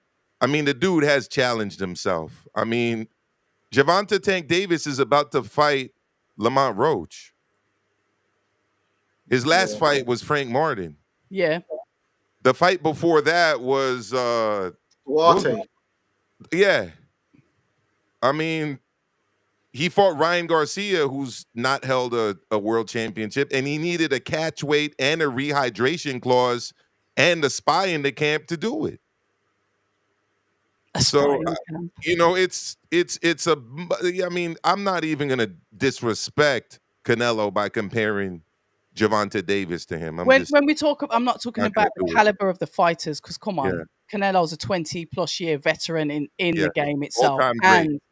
I mean, the dude has challenged himself. I mean, Gervonta Tank Davis is about to fight Lamont Roach. His last fight was Frank Martin. Yeah. The fight before that was Duarte. yeah. I mean, he fought Ryan Garcia, who's not held a world championship, and he needed a catch weight and a rehydration clause and a spy in the camp to do it. So you know, it's a. I mean, I'm not even gonna disrespect Canelo by comparing Gervonta Davis to him. When we talk, I'm not talking Not gonna about the do it. caliber of the fighters, because come on, Yeah. Canelo's a 20+ year veteran in Yeah. the game itself, All-time great.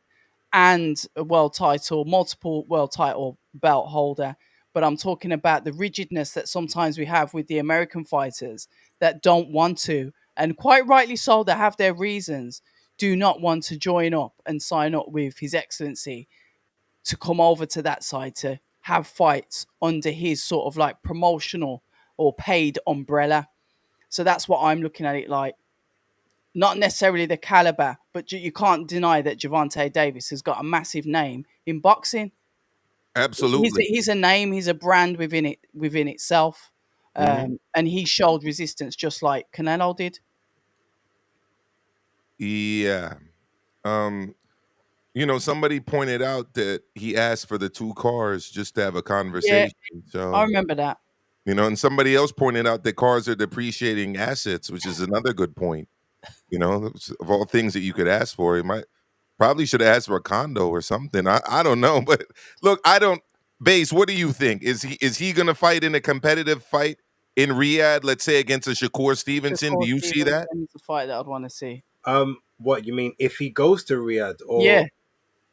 and a world title, multiple world title belt holder. But I'm talking about the rigidness that sometimes we have with the American fighters that don't want to, and quite rightly so, they have their reasons, do not want to join up and sign up with His Excellency to come over to that side to have fights under his sort of like promotional or paid umbrella. So that's what I'm looking at it like. Not necessarily the caliber, but you can't deny that Gervonta Davis has got a massive name in boxing. Absolutely. He's a name, he's a brand within itself. And he showed resistance just like Canelo did. Yeah. You know, somebody pointed out that he asked for the 2 cars just to have a conversation. So I remember that. you know, and somebody else pointed out that cars are depreciating assets, which is another good point. You know, of all things that you could ask for, he probably should have asked for a condo or something. I don't know, but look, Base, what do you think? Is he going to fight in a competitive fight in Riyadh, let's say against a Shakur Stevenson? Do you see that? It's a fight that I'd want to see. What you mean if he goes to Riyadh, or Yeah.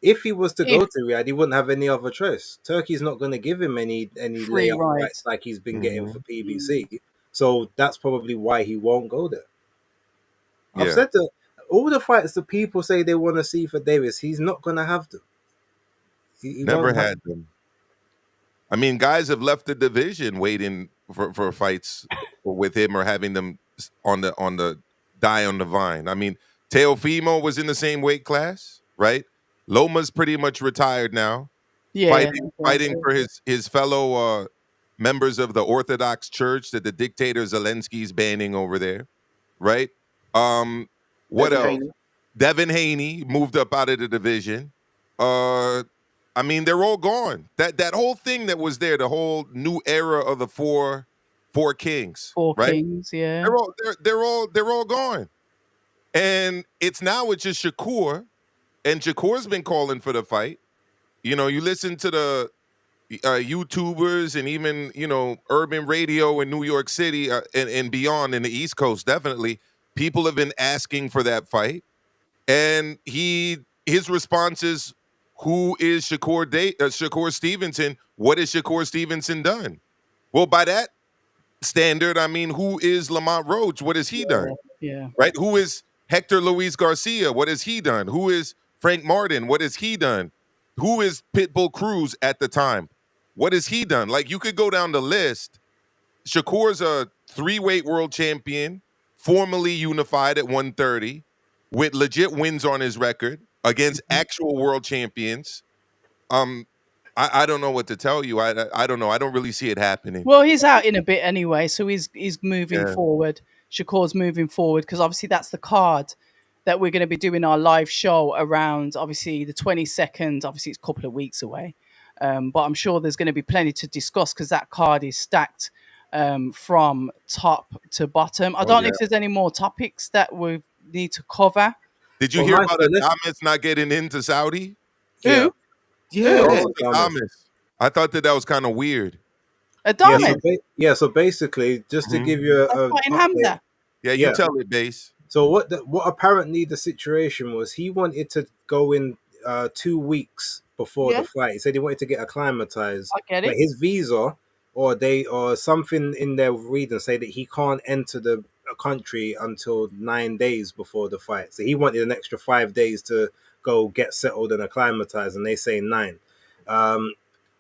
if he was to go to Riyadh, he wouldn't have any other choice. Turkey's not going to give him any Free layup rides. rights like he's been getting for PBC. So that's probably why he won't go there. I've said that all the fights that people say they want to see for Davis, he's not going to have them. He Never won't have had them. I mean, guys have left the division waiting for fights with him or having them on the die on the vine. I mean, Teofimo was in the same weight class, right? Loma's pretty much retired now. Yeah. Fighting for his fellow members of the Orthodox Church that the dictator Zelensky's banning over there, right? What Devin else? Haney. Devin Haney moved up out of the division. I mean, they're all gone. That whole thing that was there, the whole new era of the four kings, right? Kings, yeah. They're all gone. And it's just Shakur, and Shakur's been calling for the fight. You know, you listen to the YouTubers and even, you know, urban radio in New York City and beyond in the East Coast, definitely. People have been asking for that fight. And his response is, who is Shakur Stevenson? What has Shakur Stevenson done? Well, by that standard, I mean, who is Lamont Roach? What has he done? Yeah. Right? Who is Hector Luis Garcia? What has he done? Who is Frank Martin? What has he done? Who is Pitbull Cruz at the time? What has he done? Like, you could go down the list. Shakur's a 3-weight world champion, formerly unified at 130, with legit wins on his record against actual world champions. I don't know what to tell you. I don't know. I don't really see it happening. Well, he's out in a bit anyway, so he's moving forward. Shakur's moving forward because obviously that's the card that we're going to be doing our live show around. Obviously the 22nd. Obviously it's a couple of weeks away. But I'm sure there's going to be plenty to discuss because that card is stacked from top to bottom. I don't know if there's any more topics that we need to cover. Did you hear about Adames not getting into Saudi? Who? Yeah. Adames. I thought that was kind of weird. Adames? So basically, just to give you a Hamza. Yeah, you tell it, Base. So what apparently the situation was, he wanted to go in 2 weeks before the fight. He said he wanted to get acclimatized. I get it. But his visa or something in their reading say that he can't enter the country until 9 days before the fight. So he wanted an extra 5 days to go get settled and acclimatized, and they say 9. And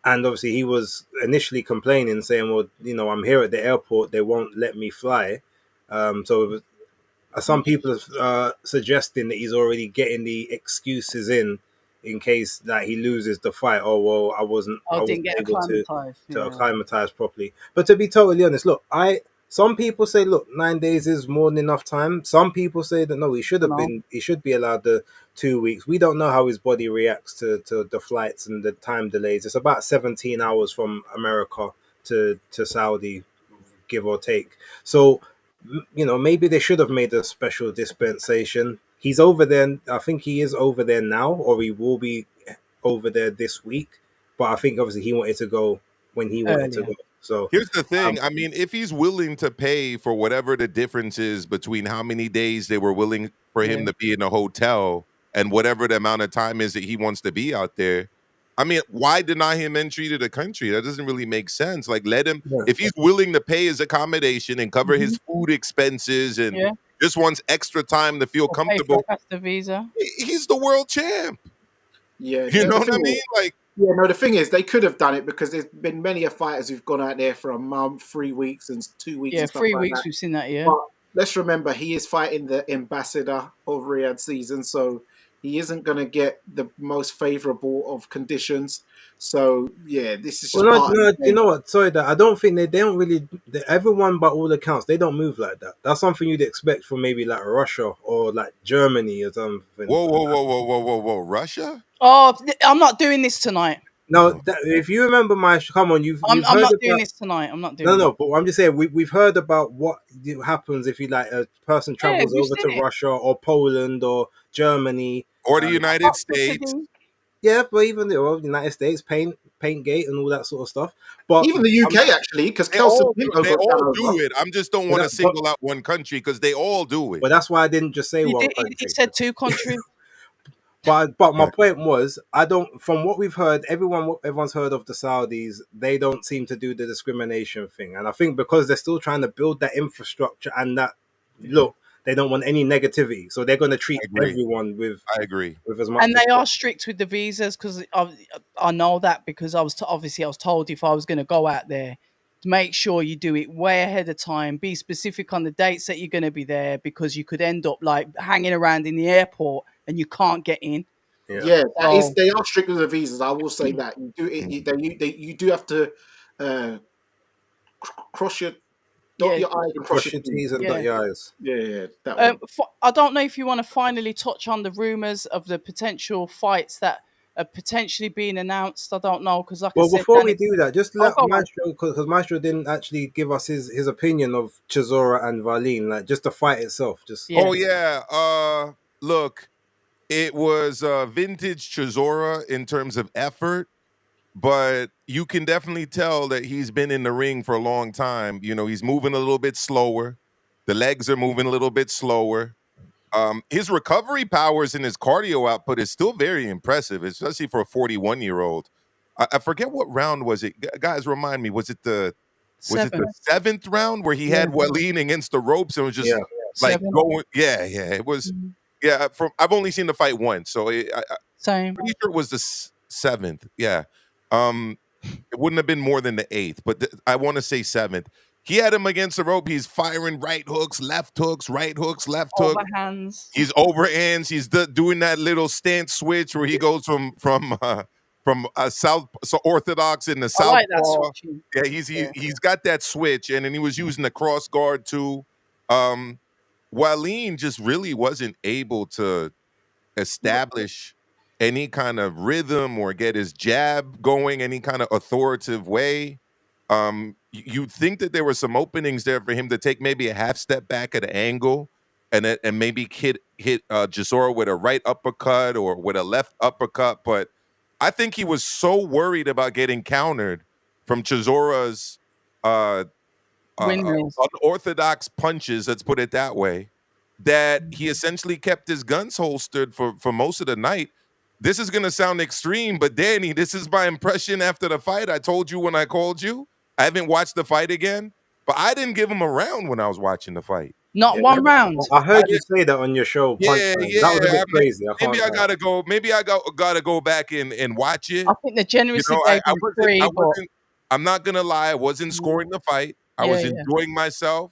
obviously he was initially complaining, saying, well, I'm here at the airport, they won't let me fly. So it was, some people are suggesting that he's already getting the excuses in case that he loses the fight. Oh, well, I wasn't able to acclimatize properly. But to be totally honest, look, some people say, look, 9 days is more than enough time. Some people say that no, he should be allowed the 2 weeks. We don't know how his body reacts to the flights and the time delays. It's about 17 hours from America to Saudi, give or take. So, maybe they should have made a special dispensation. He's over there. I think he is over there now, or he will be over there this week. But I think obviously he wanted to go when he wanted to go. So here's the thing. I mean, if he's willing to pay for whatever the difference is between how many days they were willing for him to be in a hotel and whatever the amount of time is that he wants to be out there, I mean, why deny him entry to the country? That doesn't really make sense. Like, let him, if he's willing to pay his accommodation and cover his food expenses and just wants extra time to feel comfortable, the visa. He's the world champ. Yeah. You know what I mean? The thing is, they could have done it because there's been many fighters who've gone out there for a month, 3 weeks, and 2 weeks. Yeah, and stuff 3 like weeks. that. We've seen that. Yeah. But let's remember, he is fighting the ambassador of Riyadh season, so he isn't going to get the most favorable of conditions. So yeah, this is just you know what? Sorry, that I don't think they don't really. Everyone, by all accounts, they don't move like that. That's something you'd expect from maybe like Russia or like Germany or something. Whoa! Russia? Oh, I'm not doing this tonight. No, if you remember come on, I'm not doing this tonight. I'm not doing. No, but I'm just saying we've heard about what happens if a person travels over to Russia or Poland or Germany or the United States. Yeah, but even the United States, Paintgate and all that sort of stuff. But even the UK actually, because they all do it. I just don't want to single out one country because they all do it. But that's why I didn't just say one country. He said 2 countries. But my point was, from what we've heard, everyone's heard of the Saudis. They don't seem to do the discrimination thing, and I think because they're still trying to build that infrastructure and that look, they don't want any negativity, so they're going to treat everyone with. I agree with as much. And they are strict with the visas because I know that because I was told if I was going to go out there, to make sure you do it way ahead of time. Be specific on the dates that you're going to be there because you could end up like hanging around in the airport and you can't get in. Yeah, they are strict with the visas. I will say that you do have to cross your dot your I's and cross your T's and dot your I's. Yeah, that one. I don't know if you want to finally touch on the rumors of the potential fights that are potentially being announced. I don't know because before we do that, just let Maestro, because Maestro didn't actually give us his opinion of Chisora and Wallin, like just the fight itself. Look. It was vintage Chisora in terms of effort, but you can definitely tell that he's been in the ring for a long time. He's moving a little bit slower. The legs are moving a little bit slower. His recovery powers and his cardio output is still very impressive, especially for a 41-year-old. I forget what round was it. Guys, remind me. Was it the 7th round where he had Wallin against the ropes and was just going? Yeah. It was. Mm-hmm. Yeah, I've only seen the fight once, so I'm pretty sure it was the 7th. Yeah, it wouldn't have been more than the 8th, but I want to say 7th. He had him against the rope. He's firing right hooks, left hooks, right hooks, left hook. Overhands. He's overhands. He's doing that little stance switch where he goes from South Orthodox in the South. I like that switching. Yeah, he's got that switch, and then he was using the cross guard too. Wallin just really wasn't able to establish any kind of rhythm or get his jab going any kind of authoritative way. You'd think that there were some openings there for him to take maybe a half step back at an angle and maybe hit Chisora with a right uppercut or with a left uppercut. But I think he was so worried about getting countered from Chisora's uh, Windmills. unorthodox punches, let's put it that way, that he essentially kept his guns holstered for most of the night. This is gonna sound extreme, but Danny, this is my impression after the fight. I told you when I called you. I haven't watched the fight again, but I didn't give him a round when I was watching the fight. Not Yeah, one round. I heard you say that on your show. Yeah, Punchline. yeah. That was a bit crazy. Maybe I gotta go. Maybe I gotta go back and watch it. I think they generously I gave him three, but wasn't. I'm not gonna lie. I wasn't scoring the fight. I was Yeah. enjoying myself.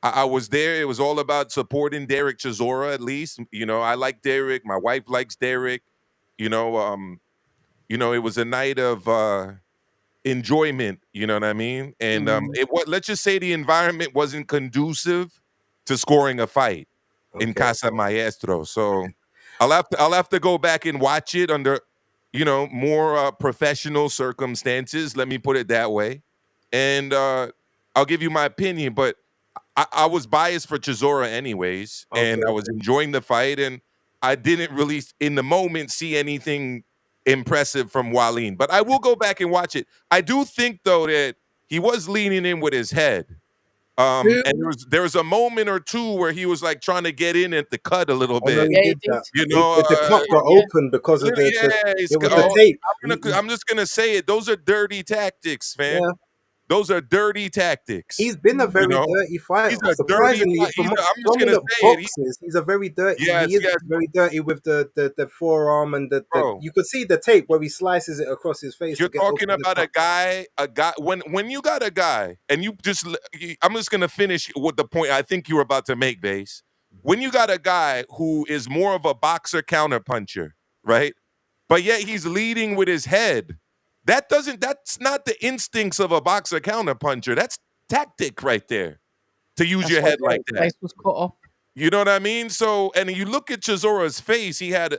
I was there. It was all about supporting Derek Chisora. At least, I like Derek. My wife likes Derek. You know, it was a night of enjoyment. You know what I mean? And let's just say the environment wasn't conducive to scoring a fight in Casa Maestro. So I'll have to go back and watch it under more professional circumstances. Let me put it that way, and I'll give you my opinion. But I was biased for Chisora anyways, and I was enjoying the fight, and I didn't really in the moment see anything impressive from Wallin. But I will go back and watch it. I do think though that he was leaning in with his head. And there was a moment or two where he was like trying to get in at the cut a little bit. He did that. The cut got open because of the tape. I'm just gonna say it. Those are dirty tactics, man. Yeah. Those are dirty tactics. He's been a very dirty fighter. He's a Surprisingly, dirty. I'm just gonna say boxes, he's a very dirty. Yes, he is very dirty with the forearm and the you could see the tape where he slices it across his face. You're talking about a guy. When you got a guy, and I'm just gonna finish with the point I think you were about to make, Base. When you got a guy who is more of a boxer counterpuncher, right? But yet he's leading with his head. That's not the instincts of a boxer counterpuncher. That's tactic right there. To use your head like that. Face was cut off. You know what I mean? So, and you look at Chisora's face, he had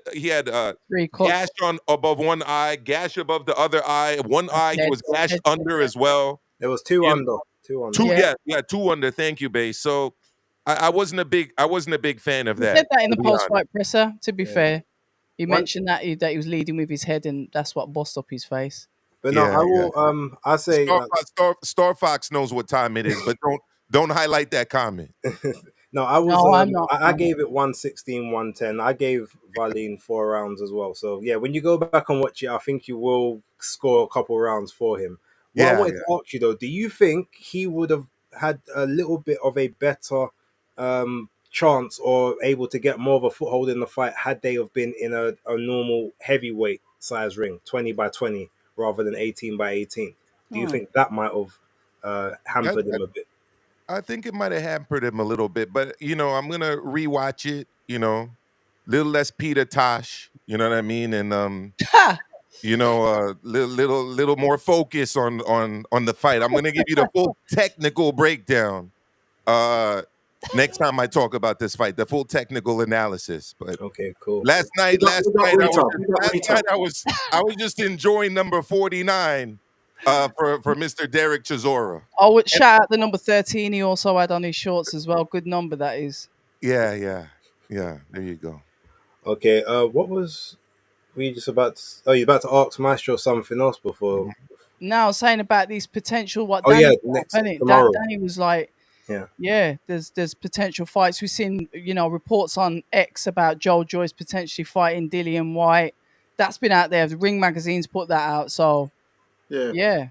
gash on above one eye, gash above the other eye. One eye he was gashed under as well. There was two under. Two under. Thank you, Base. So I wasn't a big fan of that. He said that in the post-fight presser, to be fair. He mentioned that he was leading with his head, and that's what bossed up his face. But no, I will. I say Star Fox knows what time it is, but don't highlight that comment. No, I was. No, I'm not. I gave it 116, 110. I gave Wallin 4 rounds as well. So yeah, when you go back and watch it, I think you will score a couple rounds for him. What I wanted to ask you though, do you think he would have had a little bit of a better chance or able to get more of a foothold in the fight had they have been in a normal heavyweight size ring, 20 by 20? Rather than 18 by 18. Do you think that might have hampered him a bit? I think it might have hampered him a little bit, but I'm gonna rewatch it. Little less Peter Tosh. You know what I mean, and little more focus on the fight. I'm gonna give you the full technical breakdown. Next time I talk about this fight, the full technical analysis. But okay, cool. Last night I was just enjoying number 49 for Mr. Derek Chisora. I would shout out the number 13 he also had on his shorts as well. Good number that is. Yeah. There you go. Okay, what was we just about to, you're about to ask Maestro something else before? No, I was saying about these potential tomorrow. Danny was like, there's potential fights. We've seen, reports on X about Joel Joyce potentially fighting Dillian White. That's been out there. The Ring magazine's put that out. So, yeah.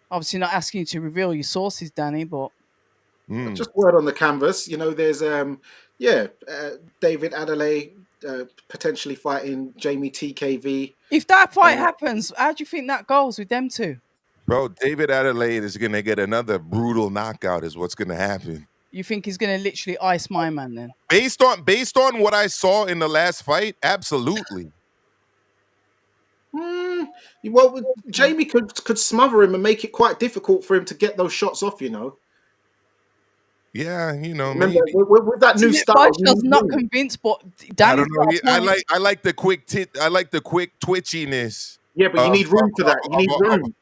Obviously not asking you to reveal your sources, Danny, but... Just word on the canvas. There's, David Adelaide potentially fighting Jamie TKV. If that fight happens, how do you think that goes with them two? Bro, David Adelaide is going to get another brutal knockout is what's going to happen. You think he's going to literally ice my man then? Based on what I saw in the last fight, absolutely. Well, Jamie could smother him and make it quite difficult for him to get those shots off, Yeah, Remember, maybe. with that new style, you Boy's need not room. convinced, but I Danny's don't know. got a point. I like the quick I like the quick twitchiness Yeah, but you of need room for that. You need room.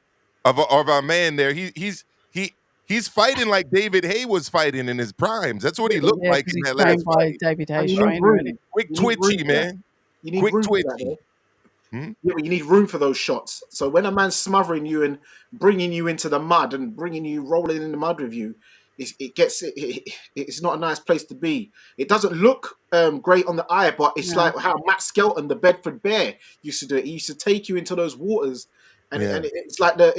of our man there. He's fighting like David Hay was fighting in his primes. That's what he looked Yeah, like because in he's that last trained by fight. David And Hayes you need trainer, isn't room. it? Quick You need room twitchy, for that. man. You need Quick room for that, twitchy. though. Hmm? Yeah, but you need room for those shots. So when a man's smothering you and bringing you into the mud and bringing you rolling in the mud with you, it's not a nice place to be. It doesn't look great on the eye, but it's No. like how Matt Skelton, the Bedford Bear, used to do it. He used to take you into those waters, and, Yeah. it's like those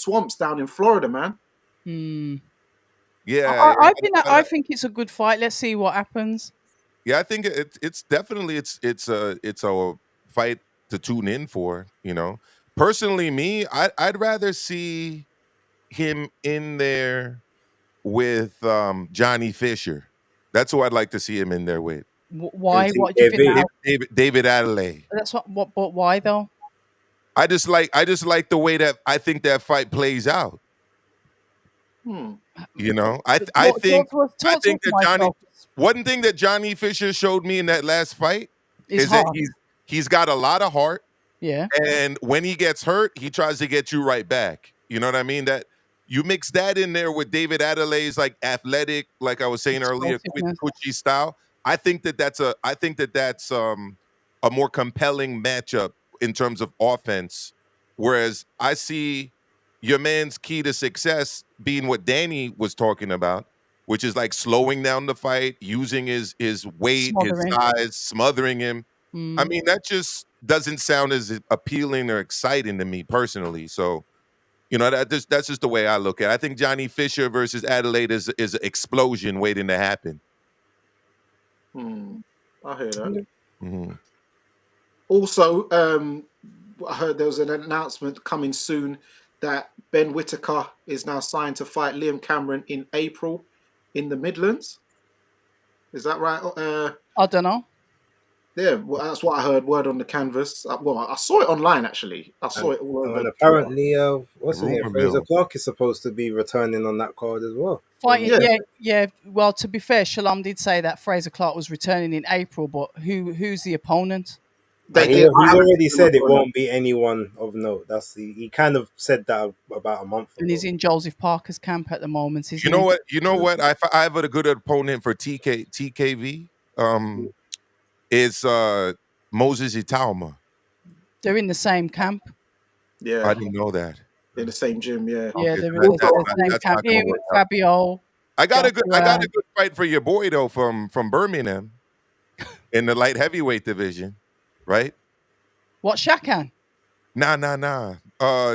swamps down in Florida, man. Hmm. Yeah. I think it's a good fight. Let's see what happens. Yeah, I think it's definitely it's a fight to tune in for. Personally, I'd rather see him in there with Johnny Fisher. That's who I'd like to see him in there with. Why? And What do you think? TKV. David Adelaide. That's what. But why though? I just like the way that I think that fight plays out. Hmm. I think Talk to us, that Johnny. Michael. One thing that Johnny Fisher showed me in that last fight It's is that hard. he's got a lot of heart. Yeah. And when he gets hurt, he tries to get you right back. You know what I mean? That you mix that in there with David Adelaide's like athletic, like I was saying earlier, quick Explosiveness. twitchy style. I think that's a more compelling matchup in terms of offense. Whereas I see your man's key to success being what Danny was talking about, which is like slowing down the fight, using his weight, his Smothering. size, smothering him. I Mm. mean, that just doesn't sound as appealing or exciting to me personally. So, that's just the way I look at it. I think Johnny Fisher versus Adelaide is an explosion waiting to happen. I hear that. Mm-hmm. Also, I heard there was an announcement coming soon that Ben Whittaker is now signed to fight Liam Cameron in April in the Midlands. Is that right? I don't know. Yeah, well, that's what I heard. Word on the canvas. Well, I saw it online actually. I saw it all over. And apparently, what's his name? Rumor Fraser mill. Clark is supposed to be returning on that card as well. Fighting, Yeah. yeah. Well, to be fair, Shalom did say that Fraser Clark was returning in April, but who's the opponent? He's already said it won't be anyone of note. He kind of said that about a month ago. And he's in Joseph Parker's camp at the moment. You know what? I have a good opponent for TKV. It's Moses Itauma. They're in the same camp. Yeah, I didn't know that. in the same gym. Yeah, Yeah, Okay, they're so in the same that's camp. not gonna Him, work out. Fabio. I got a good fight for your boy though from Birmingham in the light heavyweight division, right? What, Shakan? Nah.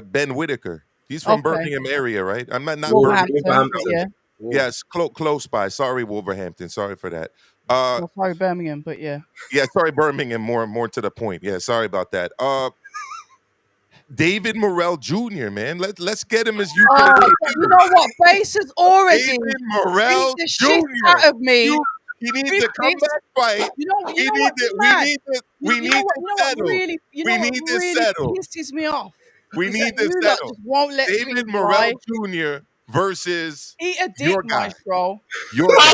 Ben Whitaker. He's from Okay. Birmingham area, right? I'm not Wolverhampton. Wolverhampton. Yeah. Yes, close by. Sorry, Wolverhampton. Sorry for that. Well, sorry, Birmingham, but yeah. Yeah, sorry, Birmingham. More to the point. Yeah, sorry about that. David Morrell Jr. Man, let's get him as You UK. know what? Base has already David Morrell beat the shit Jr. out of me. He needs a comeback fight. We need to settle. We need to settle. Pisses me off. We need to You lot settle. just won't let David things Morrell fly. Jr. versus Eat a your dick, guy. Maestro. Your guy.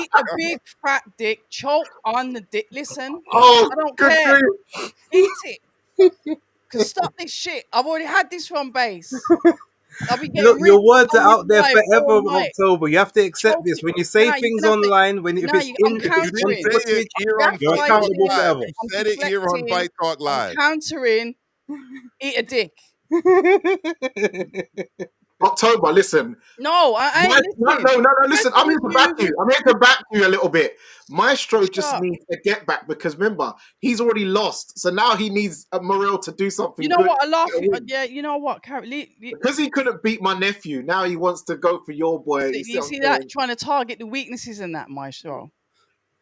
Eat a big fat dick. Choke on the dick. Listen, Oh, I don't good care. grief. Eat it. Cause stop this shit. I've already had this from base. I'll be getting Look, your words are out there live forever, all night. October. You have to accept this. When you say Nah, you're things gonna have to- online, if Nah, it's I'm in, if You countering. it's didn't say it here on You're Fight Talk accountable Live. forever. You said it here on deflecting. Fight Talk Live. I'm countering. Eat a dick. October, listen. No, I ain't listening. No, listen. I'm here to back you. I'm here to back you a little bit. Maestro Shut just up. needs a get back because remember, he's already lost. So now he needs Morel to do something You know good. what? I laugh. Yeah, you know what? Because he couldn't beat my nephew, now he wants to go for your boy. You see that? Trying to target the weaknesses in that, Maestro.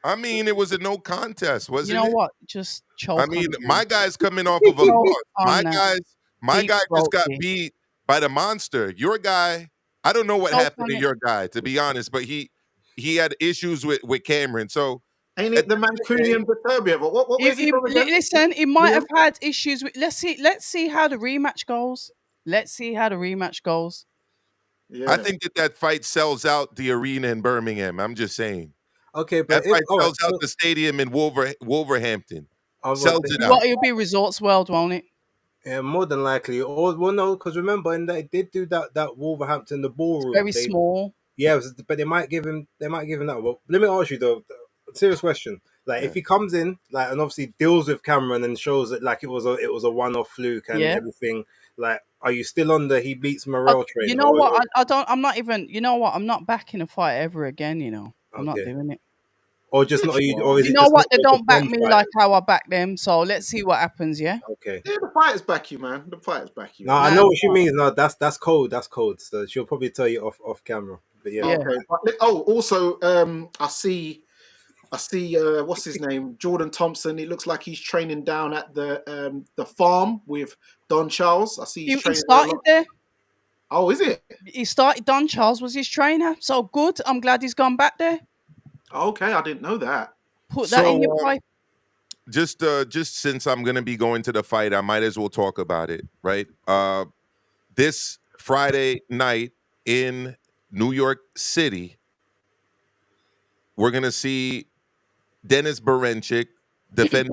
I mean, it was a no contest, wasn't You know it? what? Just choke. I mean, on my guy's coming off of a Choke loss. on that. My Deep guy just got throaty. beat by the monster. Your guy, I don't know what Choke happened on to it. your guy, to be honest, but he had issues with Cameron. So Ain't it the Mancunian Baturbia? But what was he from again? Listen, he might have had issues with. Let's see how the rematch goes. Yeah. I think that fight sells out the arena in Birmingham. I'm just saying. Okay, That but if fight all right, sells out the stadium in Wolverhampton. well, Sells it out. What it'll be Resorts World, won't it? yeah, more than likely. Or well, no, because remember, and they did do that Wolverhampton the ballroom. Very They small. but they might give him that. Well, let me ask you though, serious question. Like, Yeah. if he comes in, like, and obviously deals with Cameron and shows that like it was a one-off fluke and Yeah. everything. Like, are you still on the he beats Morel train? You know what? I don't. I'm not even. You know what? I'm not backing a fight ever again. You know, I'm not Okay. doing it. Or just not? Or is You it know just what? not They just don't back one me fight? like how I back them. So let's see what happens. Yeah. Okay. Yeah, the fighters back you, man. The fighters back you. No, I Nah, know what she means. No, that's cold. That's cold. So she'll probably tell you off camera. But yeah. Yeah. Okay. Also, I see what's his name, Jordan Thompson. It looks like he's training down at the farm with Don Charles. I see he's He training there a started lot. there. Oh, is it? He started. Don Charles was his trainer. So good. I'm glad he's gone back there. Okay, I didn't know that. Put that in your So pipe. just since I'm gonna be going to the fight, I might as well talk about it, right? This Friday night in New York City, we're gonna see Dennis Berenchik defend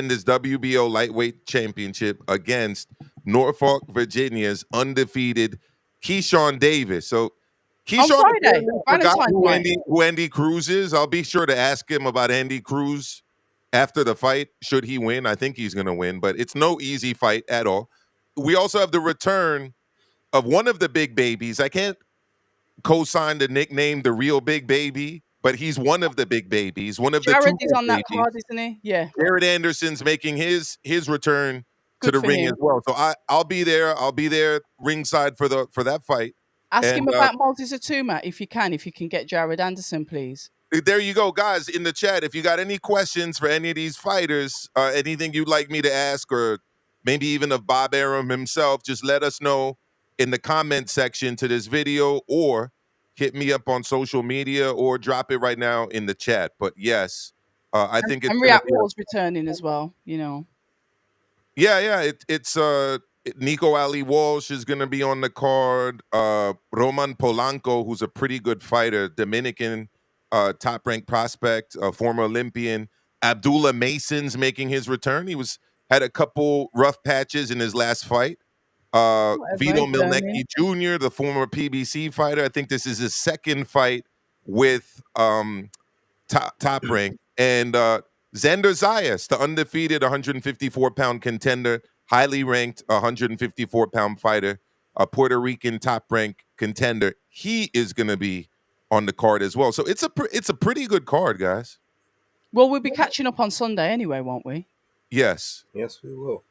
his WBO lightweight championship against Norfolk, Virginia's undefeated Keyshawn Davis. So On Keyshawn Friday, apparently forgot Valentine's night. who Andy Cruz is. I'll be sure to ask him about Andy Cruz after the fight, should he win. I think he's going to win, but it's no easy fight at all. We also have the return of one of the big babies. I can't co-sign the nickname the real big baby, but he's one of the big babies, one of the Jared two is big on that babies. card, isn't he? Yeah. Jared Anderson's making his return to Good the for ring him. as well. So I'll be there. I'll be there ringside for that fight. Ask And him about Moses Atuma if you can get Jared Anderson, please. there you go, guys, in the chat. If you got any questions for any of these fighters, anything you'd like me to ask, or maybe even of Bob Arum himself, just let us know in the comment section to this video, or hit me up on social media, or drop it right now in the chat. But yes, I think it's And gonna Riyadh be Wall's returning as well, you know. Yeah. It's Nico Ali Walsh is gonna be on the card. Roman Polanco, who's a pretty good fighter, Dominican, top ranked prospect, former Olympian. Abdullah Mason's making his return. He had a couple rough patches in his last fight. Vito he's learning. Milnecki Jr., the former PBC fighter. I think this is his second fight with top rank. And Xander Zayas, the undefeated 154-pound contender, highly ranked 154-pound fighter, a Puerto Rican top rank contender. He is going to be on the card as well. So it's a pretty good card, guys. Well, we'll be catching up on Sunday anyway, won't we? Yes. Yes, we will.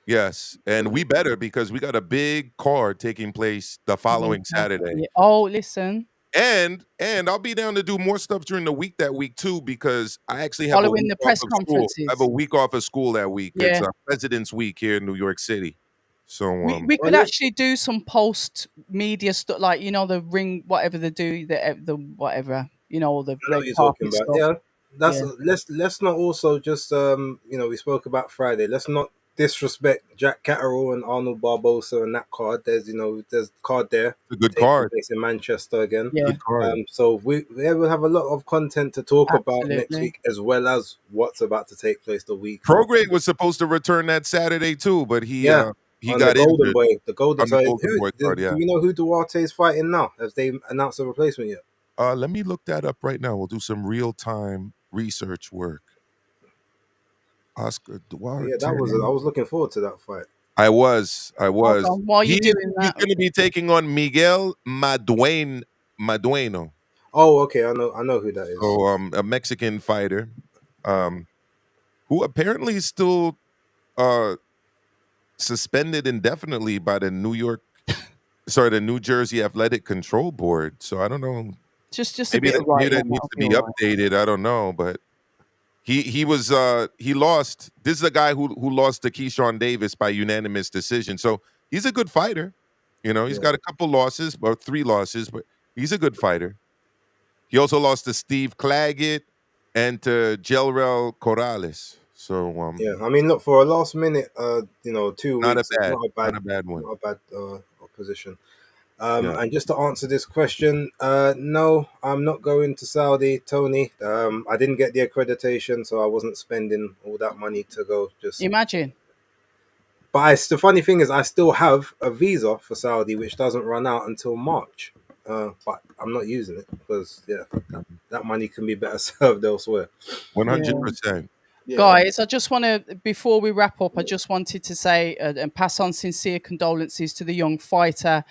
Yes, and we better, because we got a big card taking place the following Saturday. Yeah. Oh, listen. And I'll be down to do more stuff during the week that week too, because I actually have Following the press off of school. conferences. I have a week off of school that week. Yeah. It's President's Week here in New York City. So we could actually do some post media stuff, like, you know, the ring, whatever they do, the whatever, you know, the I know red what you're talking carpet about. stuff. Yeah, let's not also just we spoke about Friday. Let's not disrespect Jack Catterall and Arnold Barbosa and that card. There's card there. It's a good taking card. place in Manchester again. Yeah. Good card. So we will have a lot of content to talk about next Absolutely. week, as well as what's about to take place the week. Prograde was supposed to return that Saturday too, but he on got the Golden injured. Boy, the Golden. On the So Golden Boy card, yeah. do we know who Duarte's fighting now? Have they announced a replacement yet? Let me look that up right now. We'll do some real time research work. Oscar Duarte. Yeah, I was looking forward to that fight. I was. Hold on, while you're doing He's that, going to be taking on Miguel Madueno. Oh, okay, I know who that is. So, a Mexican fighter, who apparently is still suspended indefinitely by the the New Jersey Athletic Control Board. So I don't know. just a Maybe bit of writing. that needs to be updated. I don't know, but he lost. This is a guy who lost to Keyshawn Davis by unanimous decision. So he's a good fighter. You know, he's got a couple losses, or 3 losses, but he's a good fighter. He also lost to Steve Claggett and to Jelrel Corrales. So I mean, look, for a last minute, 2 weeks, not a bad one. not a bad position. Yeah. And just to answer this question, no, I'm not going to Saudi, Tony. I didn't get the accreditation, so I wasn't spending all that money to go. Imagine. But the funny thing is, I still have a visa for Saudi, which doesn't run out until March. But I'm not using it because that money can be better served elsewhere. 100%. Yeah. Guys, I just want to, before we wrap up, I just wanted to say and pass on sincere condolences to the young fighter,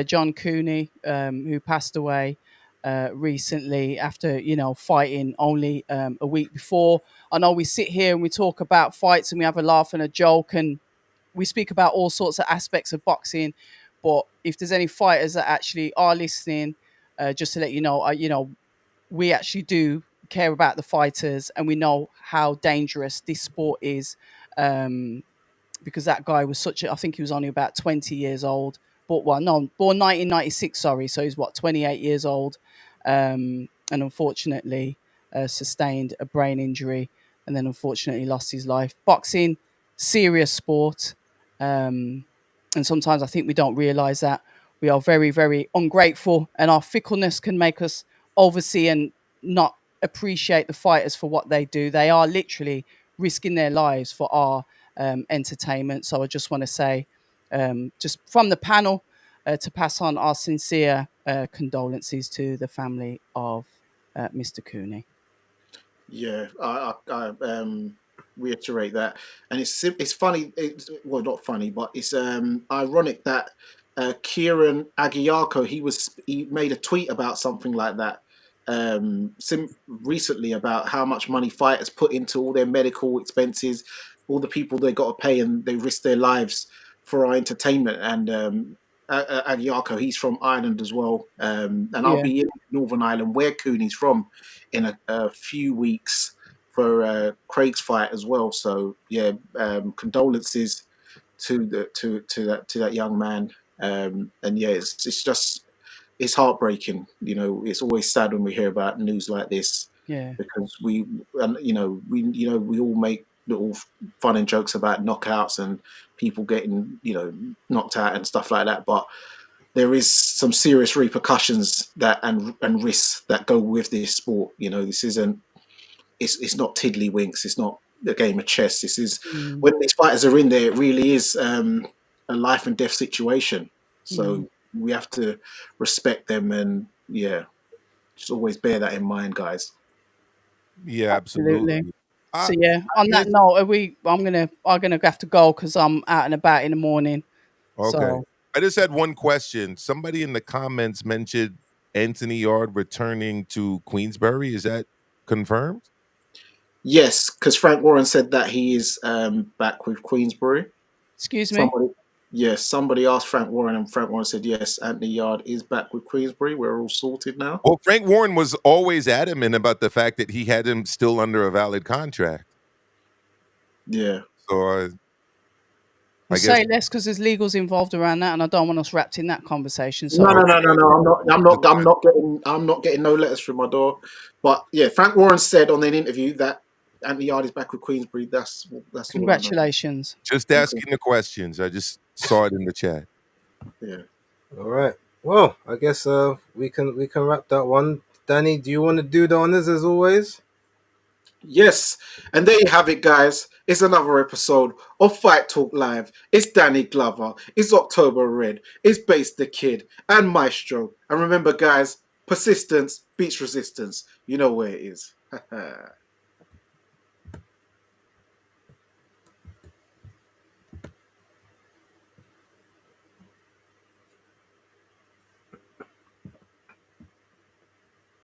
John Cooney, who passed away recently after, fighting only a week before. I know we sit here and we talk about fights and we have a laugh and a joke and we speak about all sorts of aspects of boxing. But if there's any fighters that actually are listening, just to let you know, we actually do care about the fighters and we know how dangerous this sport is, because that guy was I think he was only about 20 years old, but no, born 1996, sorry, so he's 28 years old, and unfortunately sustained a brain injury and then unfortunately lost his life. Boxing, serious sport, and sometimes I think we don't realize that. We are very, very ungrateful, and our fickleness can make us oversee and not appreciate the fighters for what they do. They are literally risking their lives for our entertainment. So I just want to say, just from the panel, to pass on our sincere condolences to the family of Mr. Cooney. Yeah, I reiterate that, and it's funny. It's, well, not funny, but it's ironic that Kieran Aguiarco he made a tweet about something like that recently about how much money fighters put into all their medical expenses, all the people they got to pay, and they risk their lives for our entertainment. And Aguiarco, he's from Ireland as well, and I'll Yeah. be in Northern Ireland where Cooney's from in a few weeks for Craig's fight as well. So yeah, condolences to that young man. And yeah, it's heartbreaking. It's always sad when we hear about news like this Yeah. because we all make little fun and jokes about knockouts and people getting knocked out and stuff like that, but there is some serious repercussions that and risks that go with this sport. This isn't. It's not tiddlywinks. It's not a game of chess. This is Mm, when these fighters are in there. It really is a life and death situation. mm, So we have to respect them and just always bear that in mind, guys. Yeah, absolutely. absolutely. So I, yeah, on that this, note, I'm gonna have to go because I'm out and about in the morning. okay. So I just had one question. Somebody in the comments mentioned Anthony Yard returning to Queensbury. Is that confirmed? Yes, because Frank Warren said that he is back with Queensbury. excuse me. Somebody, yes, somebody asked Frank Warren, and Frank Warren said, "Yes, Anthony Yard is back with Queensbury. We're all sorted now." Well, Frank Warren was always adamant about the fact that he had him still under a valid contract. Yeah. So We'll I guess say less because there's legals involved around that, and I don't want us wrapped in that conversation. No, So no, no, okay. no, no. I'm not. I'm not. I'm not getting no letters through my door. But yeah, Frank Warren said on an interview that Anthony Yard is back with Queensbury. That's all I know. congratulations. Just asking the questions. I just saw it in the chat. Yeah. All right. Well, I guess we can wrap that one. Danny, do you want to do the honors as always? Yes, and there you have it, guys. It's another episode of Fight Talk Live. It's Danny Glover. It's October Red. It's Base the Kid and Maestro. And remember, guys, persistence beats resistance. You know where it is.